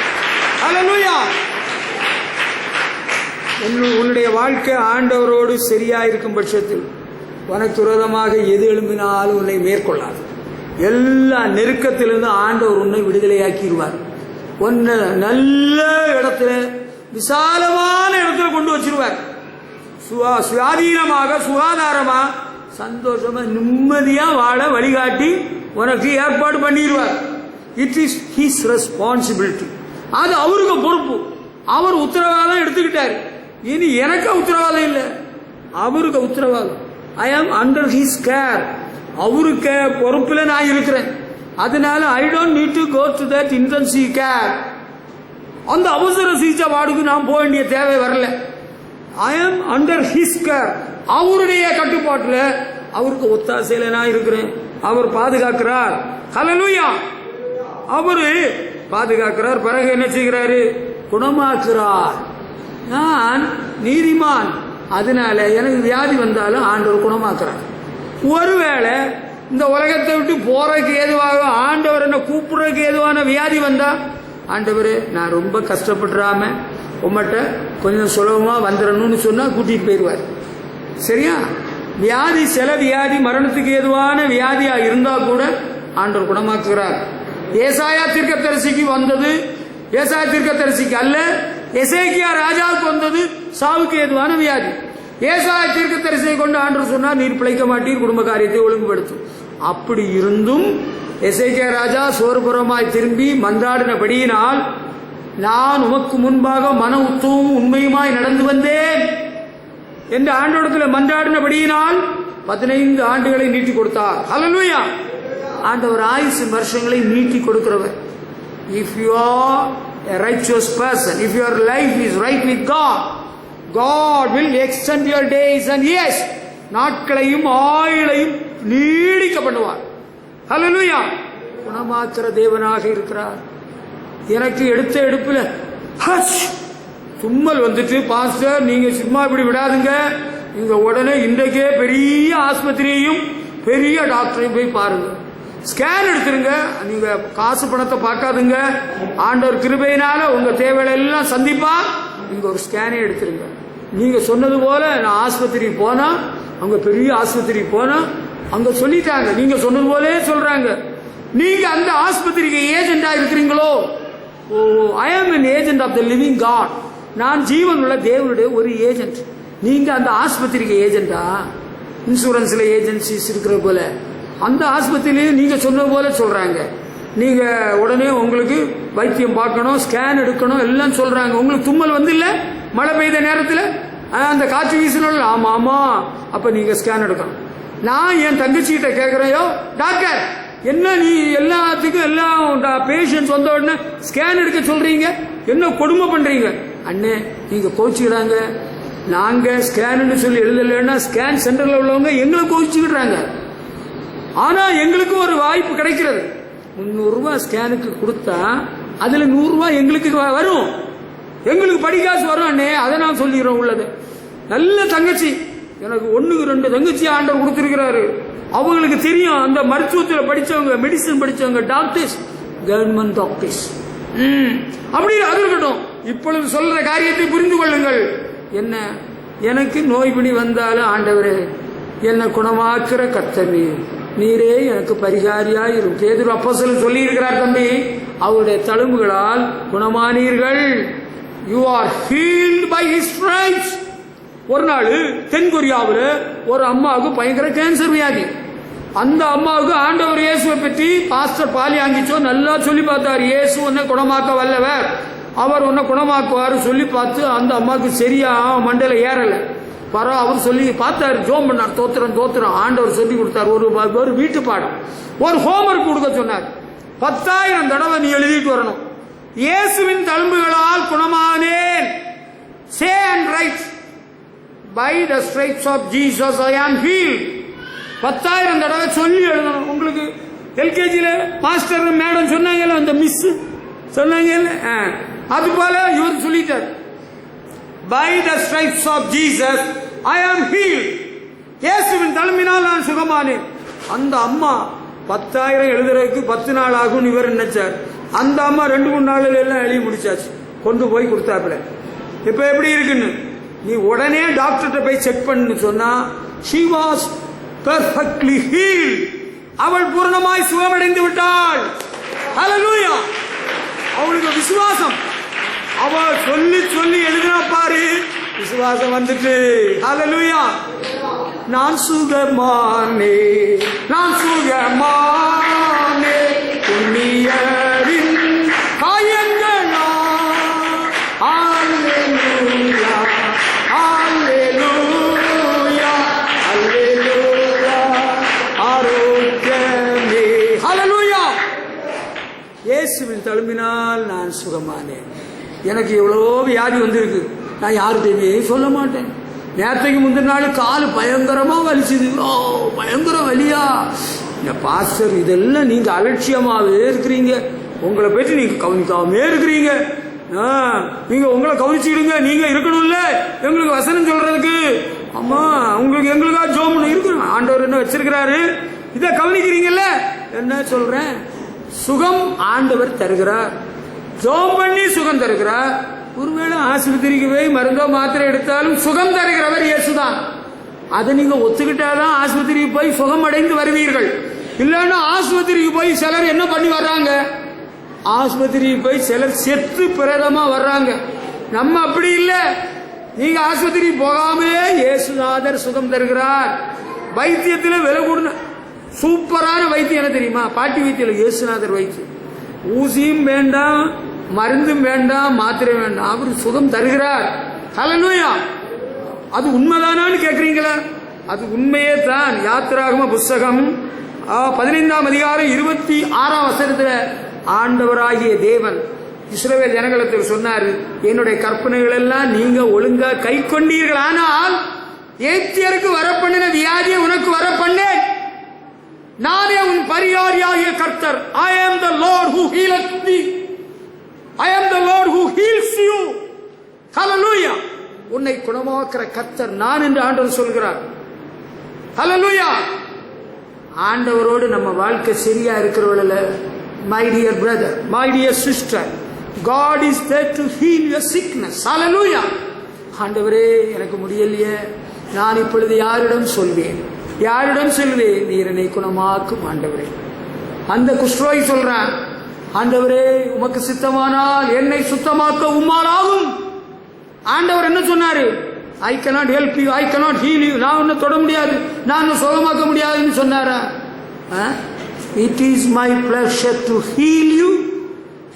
Hallelujah. உன்னுடைய வாழ்க்கை ஆண்டவரோடு சரியா இருக்கும் பட்சத்தில் உனக்கு விரோதமாக எது எழும்பினாலும் உன்னை மேற்கொள்ளாது. எல்லா நெருக்கத்திலிருந்து ஆண்டவர் உன்னை விடுதலையாக்கிடுவார். உன்னை நல்ல இடத்துல, விசாலமான இடத்துல கொண்டு வச்சிருவார். சுயாதீனமாக, சுகாதாரமா, சந்தோஷமா, நிம்மதியா வாழ வழிகாட்டி உனக்கு ஏற்பாடு பண்ணிடுவார். It is his responsibility. அது அவருக்கு பொறுப்பு. அவர் உத்தரவாதம் எடுத்துக்கிட்டாரு. இனி எனக்கு உத்தரவாதம் இல்லை, அவருக்கு உத்தரவாதம். ஐ ஆம் அண்டர் ஹிஸ் கேர். அவருக்கு பொறுப்பில் நான் இருக்கிறேன். அதனால I don't need to go to that intensive care. அந்த அவசர சிகிச்சை வார்டுக்கு நான் போக வேண்டிய தேவை வரல. ஐ ஆம் அண்டர் ஹிஸ் கேர். அவருடைய கட்டுப்பாட்டில், அவருக்கு ஒத்தாசையில நான் இருக்கிறேன். அவர் பாதுகாக்கிறார். ஹல்லேலூயா. அவரு பாதுகாக்கிறார். பிறகு என்ன செய்கிறாரு? குணமாக்குறார். நான் நீதிமான், அதனால எனக்கு வியாதி வந்தாலும் ஆண்டவர் குணமாக்குறார். ஒருவேளை இந்த உலகத்தை விட்டு போறதுக்கு ஏதுவாக ஆண்டவர் என்ன கூப்பிடுறதுக்கு ஏதுவான வியாதி வந்தா, ஆண்டவரே நான் ரொம்ப கஷ்டப்படுறாம உம்மட்ட கொஞ்சம் சுலபமா வந்துடணும்னு சொன்னா கூட்டிட்டு போயிடுவார். சரியா? வியாதி, சில வியாதி மரணத்துக்கு ஏதுவான வியாதியா இருந்தா கூட ஆண்டவர் குணமாக்குகிறார். ஏசாயா தீர்க்கதரிசிக்கு வந்தது ஏசாயா தீர்க்கதரிசிக்கு அல்ல, எசேக்கியா ராஜாவுக்கு வந்தது சாவுக்கு ஏதுவான வியாதி. ஏசாயா தீர்க்கதரிசியை கொண்டு ஆண்டவர் சொன்னார், நீர் பிழைக்க மாட்டீர், குடும்ப காரியத்தை ஒழுங்குபடுத்தும். அப்படி இருந்தும் எசேக்கியா ராஜா சோர்புறமாய் திரும்பி மன்றாடினபடியினால், நான் உமக்கு முன்பாக மன உத்தமும் உண்மையுமாய் நடந்து வந்தேன் என்று ஆண்டவரிடத்தில் மன்றாடினபடியினால் 15 ஆண்டுகளை நீட்டி கொடுத்தார். ஹல்லேலூயா. ஆண்டவர் ஆயுசு வருஷங்களை நீட்டி கொடுக்கிறவர். If you are a righteous person, if your life is right with God, God will extend your days and years. நாட்களையும் ஆயுளையும் நீடிக்க பண்ணுவார். ஹல்லேலூயா. குணமாக்குற தேவனாக இருக்கிறார். எனக்கு எடுத்த எடுப்புல தும்மல் வந்துட்டு, பாஸ்டர் நீங்க சும்மா இப்படி விடாதுங்க, நீங்க உடனே இன்றைக்கே பெரிய ஆஸ்பத்திரியையும் பெரிய டாக்டரையும் போய் பாருங்க, ஸ்கேன் எடுத்துருங்க, நீங்க காசு பணத்தை பார்க்காதுங்க, ஆண்டவர் கிருபையினால உங்க தேவைகளை எல்லாம் சந்திப்பா, நீங்க ஒரு ஸ்கேனே எடுத்துருங்க. நீங்க சொன்னது போல நான் ஆஸ்பத்திரி போனா, அங்க பெரிய ஆஸ்பத்திரி போனா அங்க சொல்லிட்டாங்க, நீங்க சொன்னது போலே சொல்றாங்க. நீங்க அந்த ஆஸ்பத்திரிக்கு ஏஜென்டா இருக்கிறீங்களோ? ஓ, ஐ ஆம் an agent of the living God. நான் ஜீவன் உள்ள தேவனுடைய ஒரு ஏஜென்ட். நீங்க அந்த ஆஸ்பத்திரிக்கு ஏஜென்டா? இன்சூரன்ஸ்ல ஏஜென்சிஸ் இருக்கிற போல அந்த ஆஸ்பத்திரியில நீங்க சொன்ன போல சொல்றாங்க. நீங்க உடனே உங்களுக்கு வைத்தியம் பார்க்கணும், ஸ்கேன் எடுக்கணும் எல்லாம் சொல்றாங்க. உங்களுக்கு தும்மல் வந்து இல்ல, மழை பெய்த நேரத்தில் அந்த காற்று வீசணும். ஆமா ஆமா, அப்ப நீங்க ஸ்கேன் எடுக்கணும். நான் என் தங்கச்சிகிட்ட கேட்கிறேயோ, டாக்டர் என்ன நீ எல்லாத்துக்கும் எல்லாம் பேஷண்ட்ஸ் வந்த உடனே ஸ்கேன் எடுக்க சொல்றீங்க, என்ன கொடுமை பண்றீங்க? அண்ணே நீங்க கோச்சிக்கிறாங்க. நாங்க ஸ்கேன் சொல்லி எழுதலைன்னா ஸ்கேன் சென்டர்ல உள்ளவங்க எங்களை கோச்சிக்கிடுறாங்க. ஆனா எங்களுக்கு ஒரு வாய்ப்பு கிடைக்கிறது. 300 ரூபாய் ஸ்கேனுக்கு கொடுத்தா அதுல 100 ரூபாய் எங்களுக்கு வரும், எங்களுக்கு படிக்காசு வரும். அண்ணே அதை நான் சொல்லிடுறோம். உள்ளது நல்ல தங்கச்சி, எனக்கு 1க்கு 2 தங்கச்சி ஆண்டவர் கொடுத்திருக்கிறாரு. அவங்களுக்கு தெரியும், அந்த மருத்துவத்தில் படிச்சவங்க, மெடிசன் படிச்சவங்க, டாக்டர்ஸ், கவர்மெண்ட் டாக்டர்ஸ். அப்படி அது இருக்கட்டும். இப்பொழுது சொல்ற காரியத்தை புரிந்து கொள்ளுங்கள். என்ன, எனக்கு நோய் பிடி வந்தாலும் ஆண்டவரே என்னை குணமாக்குற கர்த்தரே, நீரே எனக்கு பரிகாரியாயிரும். பேதுரு அப்போஸ்தலன் சொல்லி இருக்கிறார், தம்பி அவருடைய தழும்புகளால் குணமானீர்கள். You are healed by his stripes. ஒரு நாள் தென்கொரியாவில் ஒரு அம்மாவுக்கு பயங்கர கேன்சர் வியாதி. அந்த அம்மாவுக்கு ஆண்டவர் இயேசுவை பற்றி பாஸ்டர் பாலியாங்கிச்சோ நல்லா சொல்லி பார்த்தார். இயேசு உன்னை குணமாக்க வல்லவர், அவர் உன்னை குணமாக்குவார் சொல்லி பார்த்து அந்த அம்மாவுக்கு சரியா மண்டையில ஏறலை. அவர் சொல்லி பார்த்தாரு, ஜோம் பண்ணார், தோத்திரம் தோத்திரம். ஆண்டவர் சொல்லி கொடுத்தார் ஒரு வீட்டு பாடம், ஒரு ஹோம்ஒர்க் கொடுக்க சொன்னார். 10,000 தடவை நீ எழுதிட்டு வரணும். இயேசுவின் தழும்புகளால் குணமானேன். Say and write, by the stripes of Jesus I am healed. 10,000 தடவை சொல்லி எழுதணும். உங்களுக்கு எல்கேஜியில மாஸ்டர் மேடம் சொன்னாங்கல்ல, அந்த மிஸ் சொன்னாங்கல்ல, அது போல இவர் சொல்லிட்டார், by the stripes of Jesus I am healed. இயேசுவின் தழும்பினால் நான் சுகமானேன். அந்த அம்மா 10,000 எழுதுறதுக்கு 10 நாள் ஆகும் இவர் நினைச்சார். அந்த அம்மா 2-3 நாளில் எல்லாம் எழுதி முடிச்சாச்சு, கொண்டு போய் கொடுத்தாப்புல. இப்ப எப்படி இருக்குன்னு நீ உடனே டாக்டர்கிட்ட போய் செக் பண்ணு சொன்னா, she was perfectly healed. அவள் பூர்ணமாய் சுகமடைந்து விட்டாள். ஹல்லேலூயா. அவளுக்கு விசுவாசம், அவள் சொல்லி சொல்லி எழுதினா பாரு, விசுவாசம் வந்துட்டு. ஹல்லேலூயா. நான் சுகமானே, நான் சுகமானே, புண்ணிய தழும்பினால் நான் சுகமானேன். எனக்கு எவ்வளோ வியாதி வந்திருக்கு, நான் யார்கிட்டையுமே சொல்ல மாட்டேன். நேரத்தைக்கு முந்தின நாள் கால் பயங்கரமா வலிச்சுது. பயங்கர வலியா? பாஸ்டர், இதெல்லாம் நீங்க அலட்சியமாவே இருக்கிறீங்க, உங்களை பற்றி நீங்க கவனிக்காமே இருக்கிறீங்க. நீங்க உங்களை கவனிச்சுடுங்க, நீங்க இருக்கணும்ல எங்களுக்கு வசனம் சொல்றதுக்கு. ஆமா, உங்களுக்கு எங்களுக்கா ஜோம் இருக்கு, ஆண்டவர் என்ன வச்சிருக்கிறாரு, இதை கவனிக்கிறீங்கல்ல. என்ன சொல்றேன், சுகம் ஆண்டவர் தருகிறார், ஜோம் பண்ணி சுகம் தருகிறார். ஒருவேளை ஆஸ்பத்திரிக்கு போய் மருந்தோ மாத்திரை எடுத்தாலும் சுகம் தருகிறவர் இயேசுதான். அதை நீங்க ஒத்துக்கிட்டாதான் ஆஸ்பத்திரிக்கு போய் சுகம் அடைந்து வருவீர்கள். இல்லைன்னா ஆஸ்பத்திரிக்கு போய் சிலர் என்ன பண்ணி வர்றாங்க, ஆஸ்பத்திரிக்கு போய் சிலர் செத்து பிரதமா வர்றாங்க. நம்ம அப்படி இல்லை. நீங்க ஆஸ்பத்திரிக்கு போகாமலே இயேசுநாதர் சுகம் தருகிறார். வைத்தியத்தில் விலை கூடுன சூப்பரான வைத்தியம் என்ன தெரியுமா? பாட்டி வைத்தியம், இயேசுநாதர் வைத்தியம். ஊசியும் வேண்டாம், மருந்தும் வேண்டாம், மாத்திரை வேண்டாம், அவர் சுகம் தருகிறார். ஹல்லேலூயா. அது உண்மைதானான்னு கேட்கறீங்களா? அது உண்மையே தான். யாத்திராகம புஸ்தகம் 15ஆம் அதிகாரம் 26ஆம் வசனத்தில் ஆண்டவராகிய தேவன் இஸ்ரவேல் ஜனங்களுக்கு சொன்னாரு, என்னுடைய கற்பனைகள் எல்லாம் நீங்க ஒழுங்கா கை கொண்டீர்கள், ஆனால் ஏத்தியருக்கு வரப்பண்ணின வியாதியை உனக்கு வரப்பண்ணேன். நானே உன் பரிகாரியாகிய கர்த்தர். I am the Lord who healeth thee. I am the Lord who heals you. Hallelujah. உன்னை குணமாக்குற கர்த்தர் நான் என்று ஆண்டவர் சொல்கிறார். Hallelujah. ஆண்டவரோடு நம்ம வாழ்க்கை சரியா இருக்கிறவள, my dear brother, my dear sister, God is there to heal your sickness. Hallelujah. ஆண்டவரே, எனக்கு முடியலையே, நான் இப்பொழுது யாரிடம் சொல்வேன், யாரிடம் சொல்வேன்? நீர் என்னை குணமாக்கும் ஆண்டவரே. அந்த குஷ்டரோகி சொல்றான், ஆண்டவரே உமக்கு சித்தமானால் என்னை சுத்தமாக்க உம்மால் ஆகும். ஆண்டவர் என்ன சொன்னாரு? I cannot help you, I cannot heal you. நான் ஒன்னும் தொட முடியாது, நான் சுகமாக்க முடியாதுன்னு சொன்னாரா? It is my pleasure to heal you.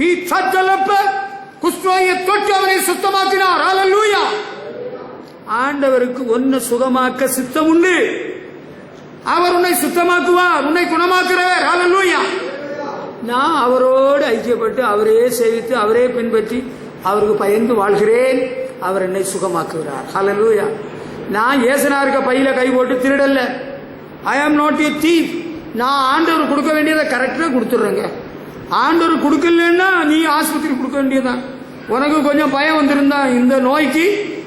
He touched the leper. குஷ்டரோகியை தொட்டு அவனை சுத்தமாக்கினார். ஹல்லேலூயா. ஆண்டவருக்கு ஒன்னு சுகமாக்க சித்தம் உண்டு. அவர் உன்னை சுத்தமாக்குவார், உன்னை குணமாக்குறவர். ஹல்லேலூயா. நான் அவரோடு ஐக்கியப்பட்டு அவரே சேவித்து அவரே பின்பற்றி அவருக்கு பயந்து வாழ்கிறேன். அவர் என்னை சுகமாக்குகிறார். ஹல்லேலூயா. நான் ஏசனாருக்கு பையில கை போட்டு திருடல்ல. I am not a thief. நான் ஆண்டவர் கொடுக்க வேண்டியதை கரெக்டா கொடுத்துடுறேங்க. ஆண்டவர் கொடுக்கலன்னா நீ ஆஸ்பத்திரி கொடுக்க வேண்டியதான். உனக்கு கொஞ்சம் பயம் வந்திருந்தா இந்த நோய்க்கு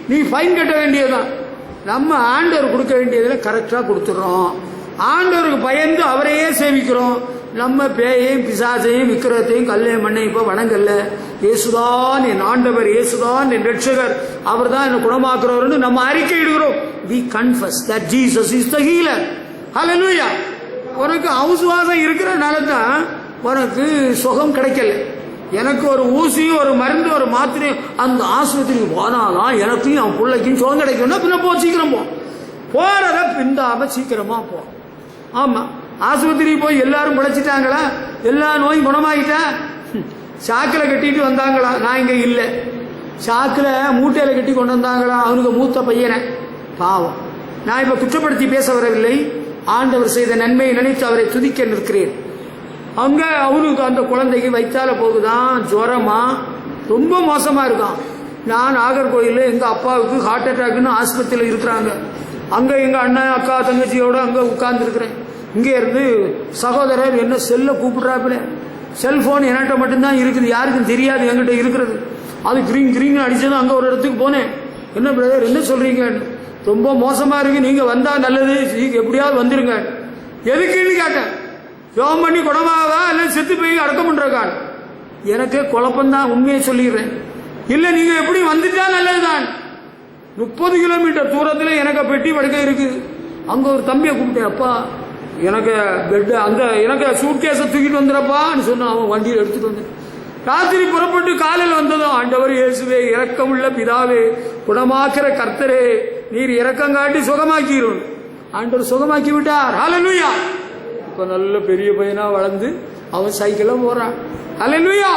நீ ஃபைன் கட்ட வேண்டியதான். நம்ம ஆண்டவர் கொடுக்க வேண்டியதுல கரெக்டா கொடுத்துடுறோம். ஆண்டவருக்கு பயந்து அவரையே சேவிக்கிறோம். நம்ம பேயையும் பிசாசையும் விக்கிரத்தையும் கல்லையும் மண்ணை இப்ப வணங்கல்ல. இயேசுதான் என் ஆண்டவர், இயேசுதான் என் ரட்சகர், அவர் தான் என்னை குணமாக்குறவர்னு நம்ம அறிக்கை இடுகிறோம். We confess that Jesus is the healer. Hallelujah. உனக்கு அவுசுவாசம் இருக்கிறனால தான் உனக்கு சுகம் கிடைக்கல. எனக்கு ஒரு ஊசி, ஒரு மருந்து, ஒரு மாத்திரை அந்த ஆஸ்பத்திரிக்கு போனாதான் எனக்கும் என் பிள்ளைக்கும் சுகம் கிடைக்கும்னா பின்ன போ, சீக்கிரம் போ. போறத பிந்தாம சீக்கிரமா போ. ஆமா, ஆஸ்பத்திரிக்கு போய் எல்லாரும் பிழைச்சிட்டாங்களா? எல்லா நோயும் குணமாகிட்டா? சாக்கில கட்டிட்டு வந்தாங்களா? நான் இங்க இல்லை. சாக்கில மூட்டையில கட்டி கொண்டு வந்தாங்களா? அவனுக்கு மூத்த பையனை. பாவம். நான் இப்ப குற்றப்படுத்தி பேச வரவில்லை. ஆண்டவர் செய்த நன்மையை நினைத்து அவரை துதிக்க நிற்கிறேன். அங்க அவனுக்கு அந்த குழந்தைக்கு வைத்தால போகுதான், ஜுரமா, ரொம்ப மோசமா இருக்கான். நான் நாகர்கோயில எங்க அப்பாவுக்கு ஹார்ட் அட்டாக்னு ஆஸ்பத்திரியில் இருக்கிறாங்க. அங்க எங்க அண்ணன் அக்கா தங்கச்சியோட அங்க உட்கார்ந்து இருக்கிறேன். இங்க இருந்து சகோதரர் என்ன செல்ல கூப்பிடுறாப்புல. செல்போன் என்கிட்ட மட்டும்தான் இருக்குது, யாருக்கும் தெரியாது என்கிட்ட இருக்கிறது. அது கிரீன் கிரீன் அடிச்சது. அங்க ஒரு இடத்துக்கு போனேன். என்ன பிரதர் என்ன சொல்றீங்க? ரொம்ப மோசமா இருக்கு, நீங்க வந்தா நல்லது, எப்படியாவது வந்துருங்க. எதுக்குன்னு கேட்டேன். ஜோம் பண்ணி குணமாவா இல்ல செத்து போய் அடக்கம் பண்றக்கான்? எனக்கு குழப்பம்தான், உண்மையை சொல்லிடுறேன். இல்ல நீங்க எப்படி வந்துட்டா நல்லதுதான். 30 கிலோமீட்டர் தூரத்துல எனக்கு பெட்டி படுக்கை இருக்கு. அங்க ஒரு தம்பியை கூப்பிட்டேன். அப்பா எனக்கு பெட் அந்த எனக்கு சூட்கேஸை தூக்கிட்டு வந்துடப்பான்னு சொன்ன. அவன் வண்டியில் எடுத்துட்டு வந்து ராத்திரி புறப்பட்டு காலையில் வந்ததும், ஆண்டவர் இயேசுவே, இரக்கமுள்ள பிதாவே, குணமாக்குற கர்த்தரே, நீர் இரக்கம் காட்டி சுகமாக்கிரும். ஆண்டவர் சுகமாக்கி விட்டார். ஹல்லேலூயா. இப்ப நல்ல பெரிய பையனா வளர்ந்து அவன் சைக்கிள போறான். ஹல்லேலூயா.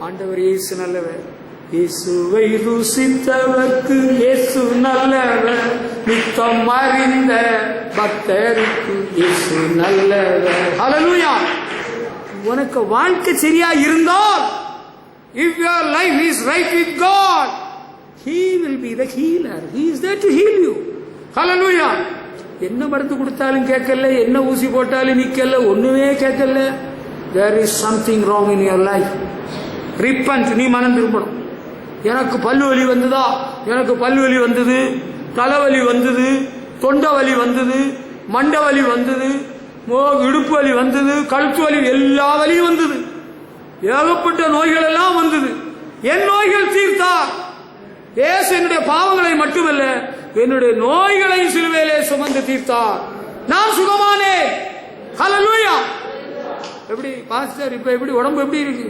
ஆண்டவர் இயேசு நல்லவர். இயேசுவை ருசித்தவர்க்கு இயேசு நல்லவர், நித்தம் அறிந்த பக்தருக்கு இயேசு நல்லவர். ஹல்லேலூயா. உனக்கு வாழ்க்கை சரியா இருந்தால், if your life is right with God, He will be the healer. He is there to heal you. Hallelujah. என்ன மருந்து கொடுத்தாலும் கேட்கல, என்ன ஊசி போட்டாலும் நிக்கல, ஒண்ணுமே கேட்கல. There is something wrong in your life. Repent. நீ மனம் திரும்பணும். எனக்கு பல்வலி வந்ததா, எனக்கு பல்வலி வந்தது, தலைவலி வந்தது, தொண்டை வலி வந்தது, மண்டை வலி வந்தது, இடுப்பு வலி வந்தது, கழுத்து வலி, எல்லா வலியும் வந்தது, ஏகப்பட்ட நோய்கள் எல்லாம் வந்தது. என் நோய்கள் தீர்த்தார் இயேசு. என்னுடைய பாவங்களை மட்டுமல்ல, என்னுடைய நோய்களை சிலுவையிலே சுமந்து தீர்த்தார். நான் சுகமானேன். ஹல்லேலூயா. எப்படி பாஸ்டர் இப்ப எப்படி உடம்பு எப்படி இருக்கு?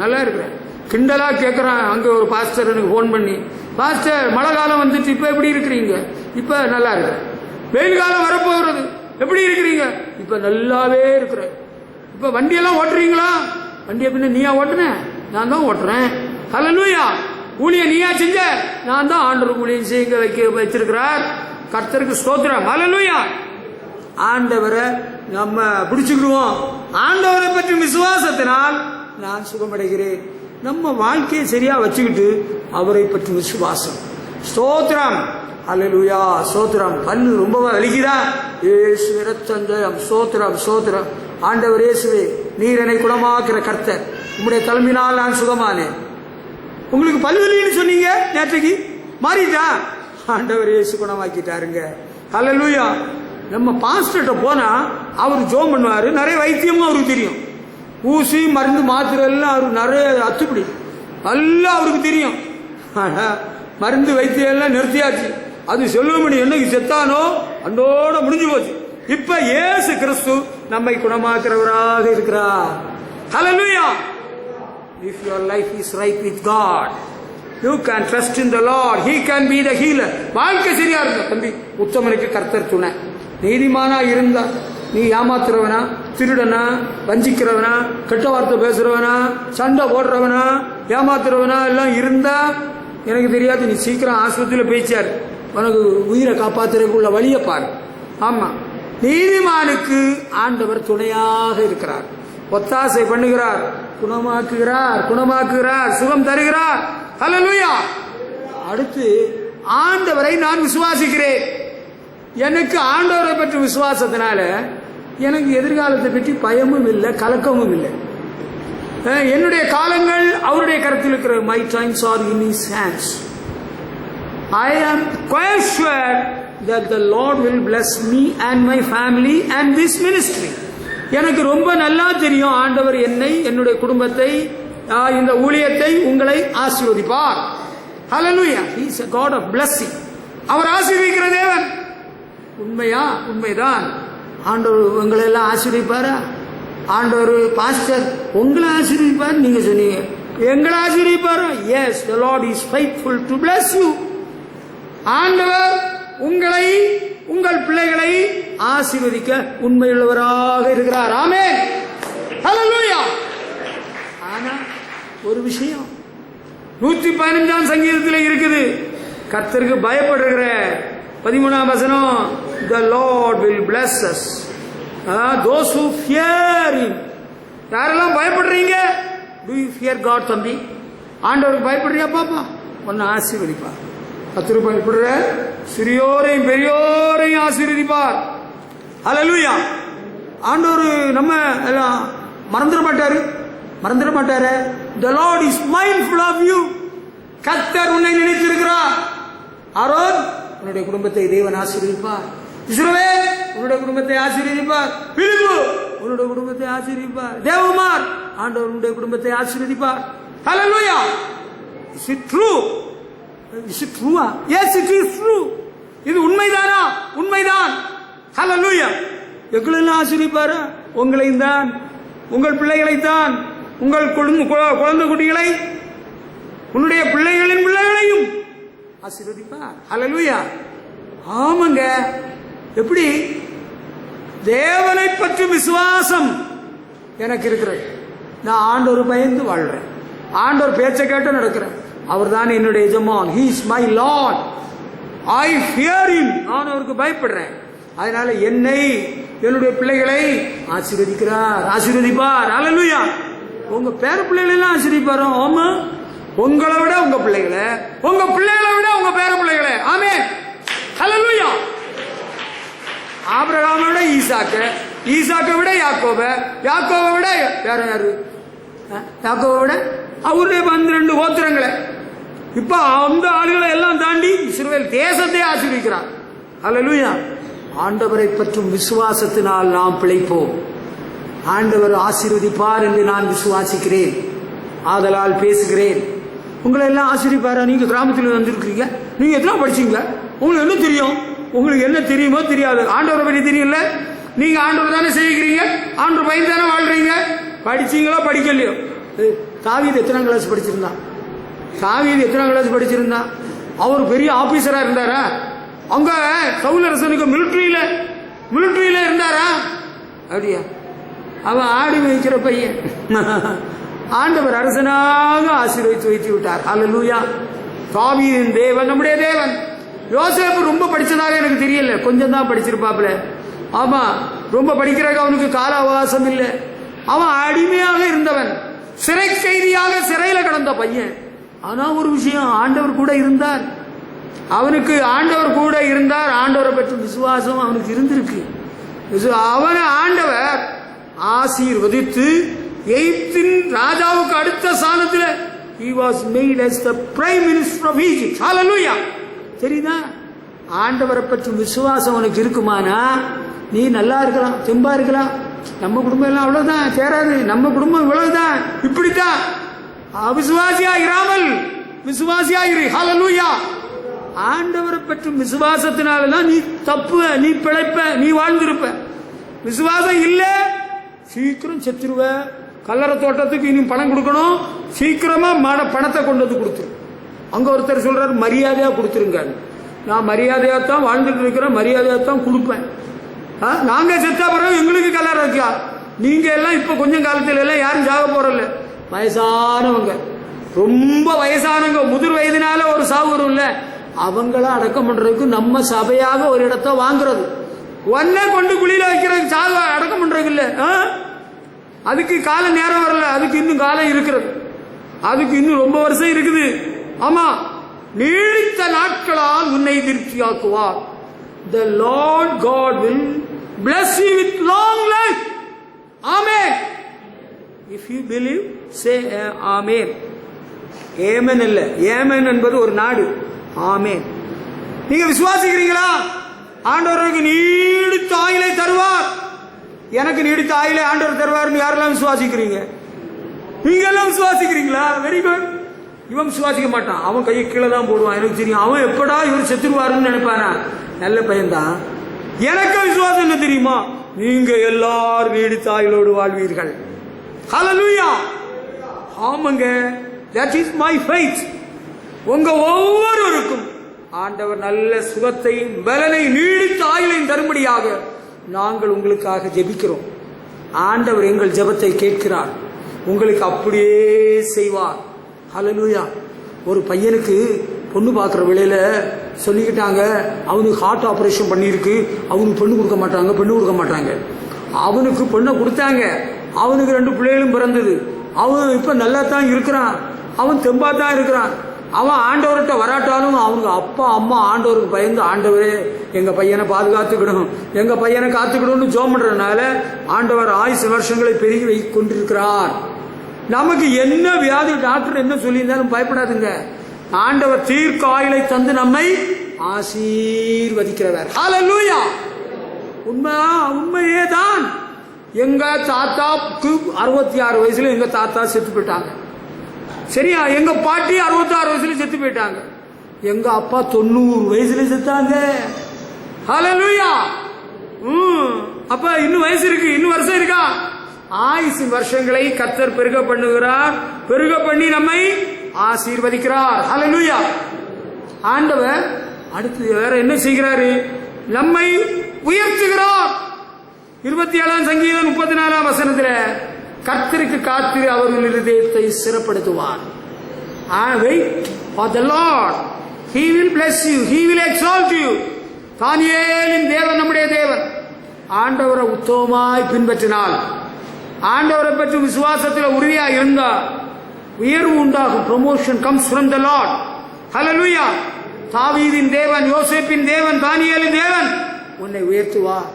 நல்லா இருக்கிறேன். கிண்டலா கேட்கறான் அங்க ஒரு பாஸ்டர் எனக்கு போன் பண்ணி, பாஸ்டர் மழை காலம் வந்துட்டு இப்ப எப்படி இருக்கிறீங்க? இப்ப நல்லா இருக்கிறேன். வெயில் காலம் வரப்போகிறது, எப்படி இருக்கிறீங்க? இப்ப நல்லாவே இருக்கிறேன். இப்ப வண்டியெல்லாம் ஓட்டுறீங்களா? வண்டியை பின்ன நீயா ஓட்டுன? நான் தான் ஓட்டுறேன். ஹல்லேலூயா. ஊழிய நீயா செஞ்ச? நான் தான். ஆண்டவர் ஊழியம் செய்ய வச்சிருக்கிறார். கர்த்தருக்கு ஸ்தோத்திரம். ஹல்லேலூயா. ஆண்டவரை நம்ம பிடிச்சுக்கிடுவோம். ஆண்டவரை பற்றி விசுவாசத்தினால் நான் சுகமடைகிறேன். நம்ம வாழ்க்கையை சரியா வச்சுக்கிட்டு அவரை பற்றி விசுவாசம். ஸ்தோத்திரம். ஹல்லேலூயா. ஸ்தோத்திரம். கண்ணு ரொம்ப வலிக்குதா? இயேசுவே இரத்தம் ஜெயம். ஸ்தோத்திரம். ஸ்தோத்திரம். ஆண்டவர் இயேசுவே, நீர் என்னை குணமாக்குற கர்த்தர், உம்முடைய தலைமையினால் நான் சுகமானேன். உங்களுக்கு பல்வலின்னு சொன்னீங்க, நேற்றைக்கு மாறிட்டா? ஆண்டவர் இயேசு குணமாக்கிட்டாருங்க. ஹல்லேலூயா. நம்ம பாஸ்டர்கிட்ட போனா அவர் ஜோம் பண்ணுவாரு. நிறைய வைத்தியமும் அவருக்கு தெரியும். ஊசி மருந்து மாத்திரை எல்லாம் அவருக்கு நிறைய அத்துப்படி எல்லாம் அவருக்கு தெரியும். மருந்து வைத்தியம் எல்லாம் நிறுத்தியாச்சு. அது செல்வமணி என்னைக்கு செத்தானோ அந்தோட முடிஞ்சு போச்சு. இப்ப இயேசு கிறிஸ்து நம்மை குணமாக்குறவராக இருக்கிறார். ஹல்லேலூயா. If your life is right with God, you can trust in the Lord. He can be the healer. வாழ்க்கை சரியா இருக்க தம்பி, உத்தமனுக்கு கர்த்தர் துணை. நீதிமானா இருந்தா, நீ ஏமாத்துறவனா, திருடனா, வஞ்சிக்கிறவனா, கெட்ட வார்த்தை பேசுறவனா, சண்டை போடுறவனா, ஏமாத்துறவனா எல்லாம் இருந்தா எனக்கு தெரியாது, நீ சீக்கிரம் ஆஸ்பத்திரியில் பேச்சாரு. உனக்கு உயிரை காப்பாத்துறதுக்குள்ள வழியை பாரு. ஆமா, நீதிமானுக்கு ஆண்டவர் துணையாக இருக்கிறார், ஒத்தாசை பண்ணுகிறார், குணமாக்குகிறார், குணமாக்குகிறார், சுகம் தருகிறார். ஹல்லேலூயா. அடுத்து ஆண்டவரை நான் விசுவாசிக்கிறேன். எனக்கு ஆண்டவரை பற்றி விசுவாசத்தினால எனக்கு எதிர்காலத்தை பற்றி பயமும் இல்லை, கலக்கமும் இல்லை. என்னுடைய காலங்கள் அவருடைய கருத்தில் இருக்கிற. My times are in his hands. I am quite sure that the Lord will bless me and my family and this ministry. எனக்கு ரொம்ப நல்லா தெரியும், ஆண்டவர் என்னை, என்னுடைய குடும்பத்தை, இந்த ஊழியத்தை, உங்களை ஆசீர்வதிப்பார். Hallelujah. He is a God of blessing. அவர் ஆசீர்வதிக்கிற தேவன். உண்மையா? உண்மைதான். ஆண்டவர் உங்களை எல்லாம் ஆசீர்வதிப்பாரா? ஆண்டவர் பாஸ்டர் உங்களை ஆசீர்வதிப்பார் நீங்க சொன்னீங்க, எங்களை ஆசீர்வதிப்பாரா? Yes, the Lord is faithful to bless you. ஆண்டவர் உங்களை, உங்கள் பிள்ளைகளை ஆசீர்வதிக்க உண்மையுள்ளவராக இருக்கிறார். ஆமென். ஹல்லேலூயா. ஆனா ஒரு விஷயம் 115ஆம் சங்கீதத்தில் இருக்குது, கர்த்தருக்கு பயப்படுகிற 13ஆம் வசனம், the Lord will bless us those who fear him. யாரெல்லாம் பயப்படுறீங்க? do you fear God தம்பி? ஆண்டவருக்கு பயப்படுறியா பாப்பா? உன்னை ஆசீர்வதிப்பார். கர்த்தருக்கு பயப்படுற சிறியோரையும் பெரியோரையும் ஆசீர்வதிப்பார். ஹல்லேலூயா. ஆண்டவர் நம்ம எல்லாம் மறந்துட மாட்டாரு, மறந்துட மாட்டாரு. the Lord is mindful of you. கர்த்தர் உன்னை நினைத்திருக்கிறார். ஆரோன், உன்னுடைய குடும்பத்தை தேவன் ஆசீர்வதிப்பார். இஸ்ரவேல், உன்னுடைய குடும்பத்தை ஆசீர்வதிப்பார். பிலிப்பு, உன்னுடைய குடும்பத்தை ஆசீர்வதிப்பார். தேவகுமார், ஆண்டவர் உன்னுடைய குடும்பத்தை ஆசீர்வதிப்பார். ஹல்லேலூயா. Is it true? Is it true? Yes, it is true. இது உண்மைதானா? உண்மைதான். ஹல்லேலூயா. எங்களெல்லாம் ஆசீர்வதிப்பாரா? உங்களையும் தான், உங்கள் பிள்ளைகளைத்தான், உங்கள் குழந்தை குட்டிகளை, உன்னுடைய பிள்ளைகளின் பிள்ளைகளையும் ஆசீர்வதிப்பார். ஹல்லேலூயா. ஆமாங்க. எப்படி? தேவனை பற்றி விசுவாசம் எனக்கு இருக்கிறது. நான் ஆண்டவர் பயந்து வாழ்றேன், ஆண்டவர் பேச்சை கேட்டு நடக்கிறேன். அவர் தான் என்னுடைய எஜமான். He is my Lord. I fear him. நான் அவருக்கு பயப்படுறேன். அதனால என்னை என்னுடைய பிள்ளைகளை ஆசீர்வதிக்கிறார், ஆசீர்வதிப்பார். ஹல்லேலூயா. உங்க பேர பிள்ளைகளை எல்லாம் ஆசீர்வதிப்பாரு. ஆமா, உங்களை விட உங்க பிள்ளைகளை, உங்க பிள்ளைகளை விட உங்க பேர பிள்ளைகளை. ஆமென். ஹல்லேலூயா. ஆபிரகாமை விட ஈசாக்கு, ஈசாக்கை விட யாக்கோப, யாக்கோவை விட வேற யாரு? யாக்கோவை விட அவருடைய 12 கோத்திரங்களை. இப்ப அந்த ஆளுகளை எல்லாம் தாண்டி இஸ்ரவேல் தேசத்தை ஆசீர்வதிக்கிறார். ஹல்லேலூயா. ஆண்டவரை பற்றும் விசுவாசத்தினால் நாம் பிழைப்போம். ஆண்டவர் ஆசீர்வதிப்பார் என்று நான் விசுவாசிக்கிறேன். ஆதலால் பேசுகிறேன். உங்களை எல்லாம் ஆசீர்வதிப்பாரா? நீங்க கிராமத்தில் வந்திருக்கீங்க, நீங்க எத்தனை படிச்சீங்களா? உங்களுக்கு என்ன தெரியும்? உங்களுக்கு என்ன தெரியுமோ தெரியாது, ஆண்டவரை பற்றி தெரியல. நீங்க ஆண்டவர் தானே செய்கிறீங்க, ஆண்டவர் பயந்து தானே வாழ்றீங்க. படிச்சீங்களோ படிக்கலையோ? தாவீது எத்தனை கிளாஸ் படிச்சிருந்தான்? தாவீது எத்தனை கிளாஸ் படிச்சிருந்தான்? அவர் பெரிய ஆபீசரா இருந்தாரா? அங்க சவுலரசனுக்கு மிலிட்டரியில இருந்தாரா? அப்படியா? அவன் ஆடி வைக்கிற பையன். ஆண்டவர் அரசனாக ஆசீர்வதித்து வைத்து விட்டார். ஹல்லேலூயா. தாவீதின் தேவன் நம்முடைய தேவன். யோசேப்பு ரொம்ப படிச்சதாக எனக்கு தெரியல, கொஞ்சம் தான் படிச்சிருப்பாப்ல. ஆமா, ரொம்ப படிக்கிறதுக்கு அவனுக்கு கால அவகாசம் இல்லை. அவன் அடிமையாக இருந்தவன், சிறை கைதியாக சிறையில கடந்த பையன். ஆனா ஒரு விஷயம், ஆண்டவர் கூட இருந்தார். அவனுக்கு ஆண்டவர் கூட இருந்தார். ஆண்டவரை பற்றி விசுவாசம் அவனுக்கு இருந்திருக்கு. அவனை ஆண்டவர் ஆசீர்வதித்து எகிப்தின் ராஜாவுக்கு அடுத்த ஸ்தானத்தில் he was made as the prime minister of Egypt. Hallelujah. தெரியுதா? ஆண்டவரை பற்றி விசுவாசம் உனக்கு இருக்குமானா நீ நல்லா இருக்கலாம், தெம்பா இருக்கலாம். நம்ம குடும்பம் எல்லாம் அவ்வளவுதான், சேராது. நம்ம குடும்பம் இவ்வளவுதான், இப்படித்தான். அவிசுவாசியா இராமல் விசுவாசியா இரு. ஹல்லேலூயா. ஆண்டவரை பற்றி விசுவாசத்தினாலதான் நீ தப்புவ, நீ பிழைப்ப, நீ வாழ்ந்திருப்ப. விசுவாசம் இல்ல சீக்கிரம் செத்துருவ. கல்லறை தோட்டத்துக்கு இனி பணம் கொடுக்கணும், சீக்கிரமா பணத்தை கொண்டு வந்து கொடுத்துரு. அங்க ஒருத்தர் சொல்றாரு மரியாதையா கொடுத்துருங்க. நான் மரியாதையா தான் வாழ்ந்துட்டு இருக்கிறேன், மரியாதையா தான் கொடுப்பேன். நாங்க செத்தா பிறகு எங்களுக்கு கல்லறை வைக்கா. நீங்க எல்லாம் இப்ப கொஞ்சம் காலத்துல எல்லாம் யாரும் சாக போறல. வயசானவங்க, ரொம்ப வயசானவங்க, முதிர் வயதினால ஒரு சாவு வரும் இல்ல, அவங்கள அடக்கம் பண்றதுக்கு நம்ம சபையாக ஒரு இடத்த வாங்குறது, ஒன்ன கொண்டு குழியில வைக்கிறதுக்கு சாக அடக்கம் பண்றது இல்ல. அதுக்கு கால நேரம் வரல, அதுக்கு இன்னும் காலம் இருக்கிறது, அதுக்கு இன்னும் ரொம்ப வருஷம் இருக்குது. ஆமா, நீடித்த நாட்களால் உன்னை திருப்தியாக்குவார். The Lord God will bless you with long life. Amen. If you believe, say Amen. Amen இல்ல, Amen என்பது ஒரு நாடு. Amen. நீங்க விசுவாசிக்கிறீங்களா? ஆண்டவருக்கு நீடித்த ஆயுளை தருவார். எனக்கு நீடித்த ஆயுளை ஆண்டவர் தருவார்னு யாரெல்லாம் விசுவாசிக்கிறீங்க? நீங்க எல்லாம் விசுவாசிக்கிறீங்களா? Very good. இவன் விசுவாசிக்க மாட்டான், அவன் கையை கீழே தான் போடுவான். எனக்கு தெரியும், அவன் எப்படா இவர் செத்துருவாருன்னு நினைப்பானா? நல்ல பையன்தான். எனக்கு விசுவாசம் என்ன தெரியுமா? நீங்க எல்லாரும் நீடித்த ஆயுளோடு வாழ்வீர்கள். ஹல்லேலூயா. ஆமாங்க, that is my faith. உங்க ஒவ்வொருவருக்கும் ஆண்டவர் நல்ல சுகத்தை, பலனை, நீடித்த ஆயுளையும் தரும்படியாக நாங்கள் உங்களுக்காக ஜெபிக்கிறோம். ஆண்டவர் எங்கள் ஜெபத்தை கேட்கிறார், உங்களுக்கு அப்படியே செய்வார். ஹல்லேலூயா. ஒரு பையனுக்கு பொண்ணு பார்க்குற வேளையில சொல்லிக்கிட்டாங்க, அவனுக்கு ஹார்ட் ஆப்ரேஷன் பண்ணியிருக்கு, அவனுக்கு பொண்ணு கொடுக்க மாட்டாங்க. அவனுக்கு பொண்ணை கொடுத்தாங்க. அவனுக்கு 2 பிள்ளைகளும் பிறந்தது. அவன் இப்ப நல்லா தான் இருக்கிறான், அவன் தெம்பா தான் இருக்கிறான். அவன் ஆண்டவர்கிட்ட வராட்டாலும் அவங்க அப்பா அம்மா ஆண்டவருக்கு பயந்து, ஆண்டவரே எங்க பையனை பாதுகாத்துக்கிடும், எங்க பையனை காத்துக்கிடும்னு ஜெபம் பண்றதுனால ஆண்டவர் ஆயுசு வருஷங்களை பெருகி வைத்துக் கொண்டிருக்கிறார். நமக்கு என்ன வியாதி, டாக்டர் என்ன சொல்லியிருந்தாலும் பயப்படாதுங்க. ஆண்டவர் தீர்க்க ஆயுளை தந்து நம்மை ஆசீர்வதிக்கிறவர். ஹல்லேலூயா. உண்மையே தான். எங்க தாத்தாக்கு 66 வயசுல எங்க தாத்தா செத்து போயிட்டாங்க. சரியா? எங்க பாட்டி 66 வயசுல செத்து போயிட்டாங்க. எங்க அப்பா 90 வயசுல செத்தாங்க. ஹல்லேலூயா. அப்ப இன்னும் வயசு இருக்கு, இன்னும் வருஷம் இருக்கா? ஆயுசு வருஷங்களை கர்த்தர் பெருக பண்ணுகிறார், பெருக பண்ணி நம்மை ஆசீர்வதிக்கிறார். ஹல்லேலூயா. ஆண்டவர் அடுத்து வேற என்ன செய்கிறாரு? நம்மை உயர்த்துகிறார். 27ஆம் சங்கீதம் 34ஆம் வசனத்துல கர்த்தருக்கு காத்திரு, அவர்கள் இருதயத்தை சிறப்படுத்துவார். Wait for the Lord, He will bless you, He will exalt you. தானியேலின் தேவன் நம்முடைய தேவன். ஆண்டவரை உத்தமமாய் பின்பற்றினால், ஆண்டவரை பற்றி விசுவாசத்தில் உறுதியாக இருந்தால் உயர்வு உண்டாகும். Promotion comes from the Lord. Hallelujah. தாவீதின் தேவன், யோசேப்பின் தேவன், தானியேலின் தேவன் உன்னை உயர்த்துவார்.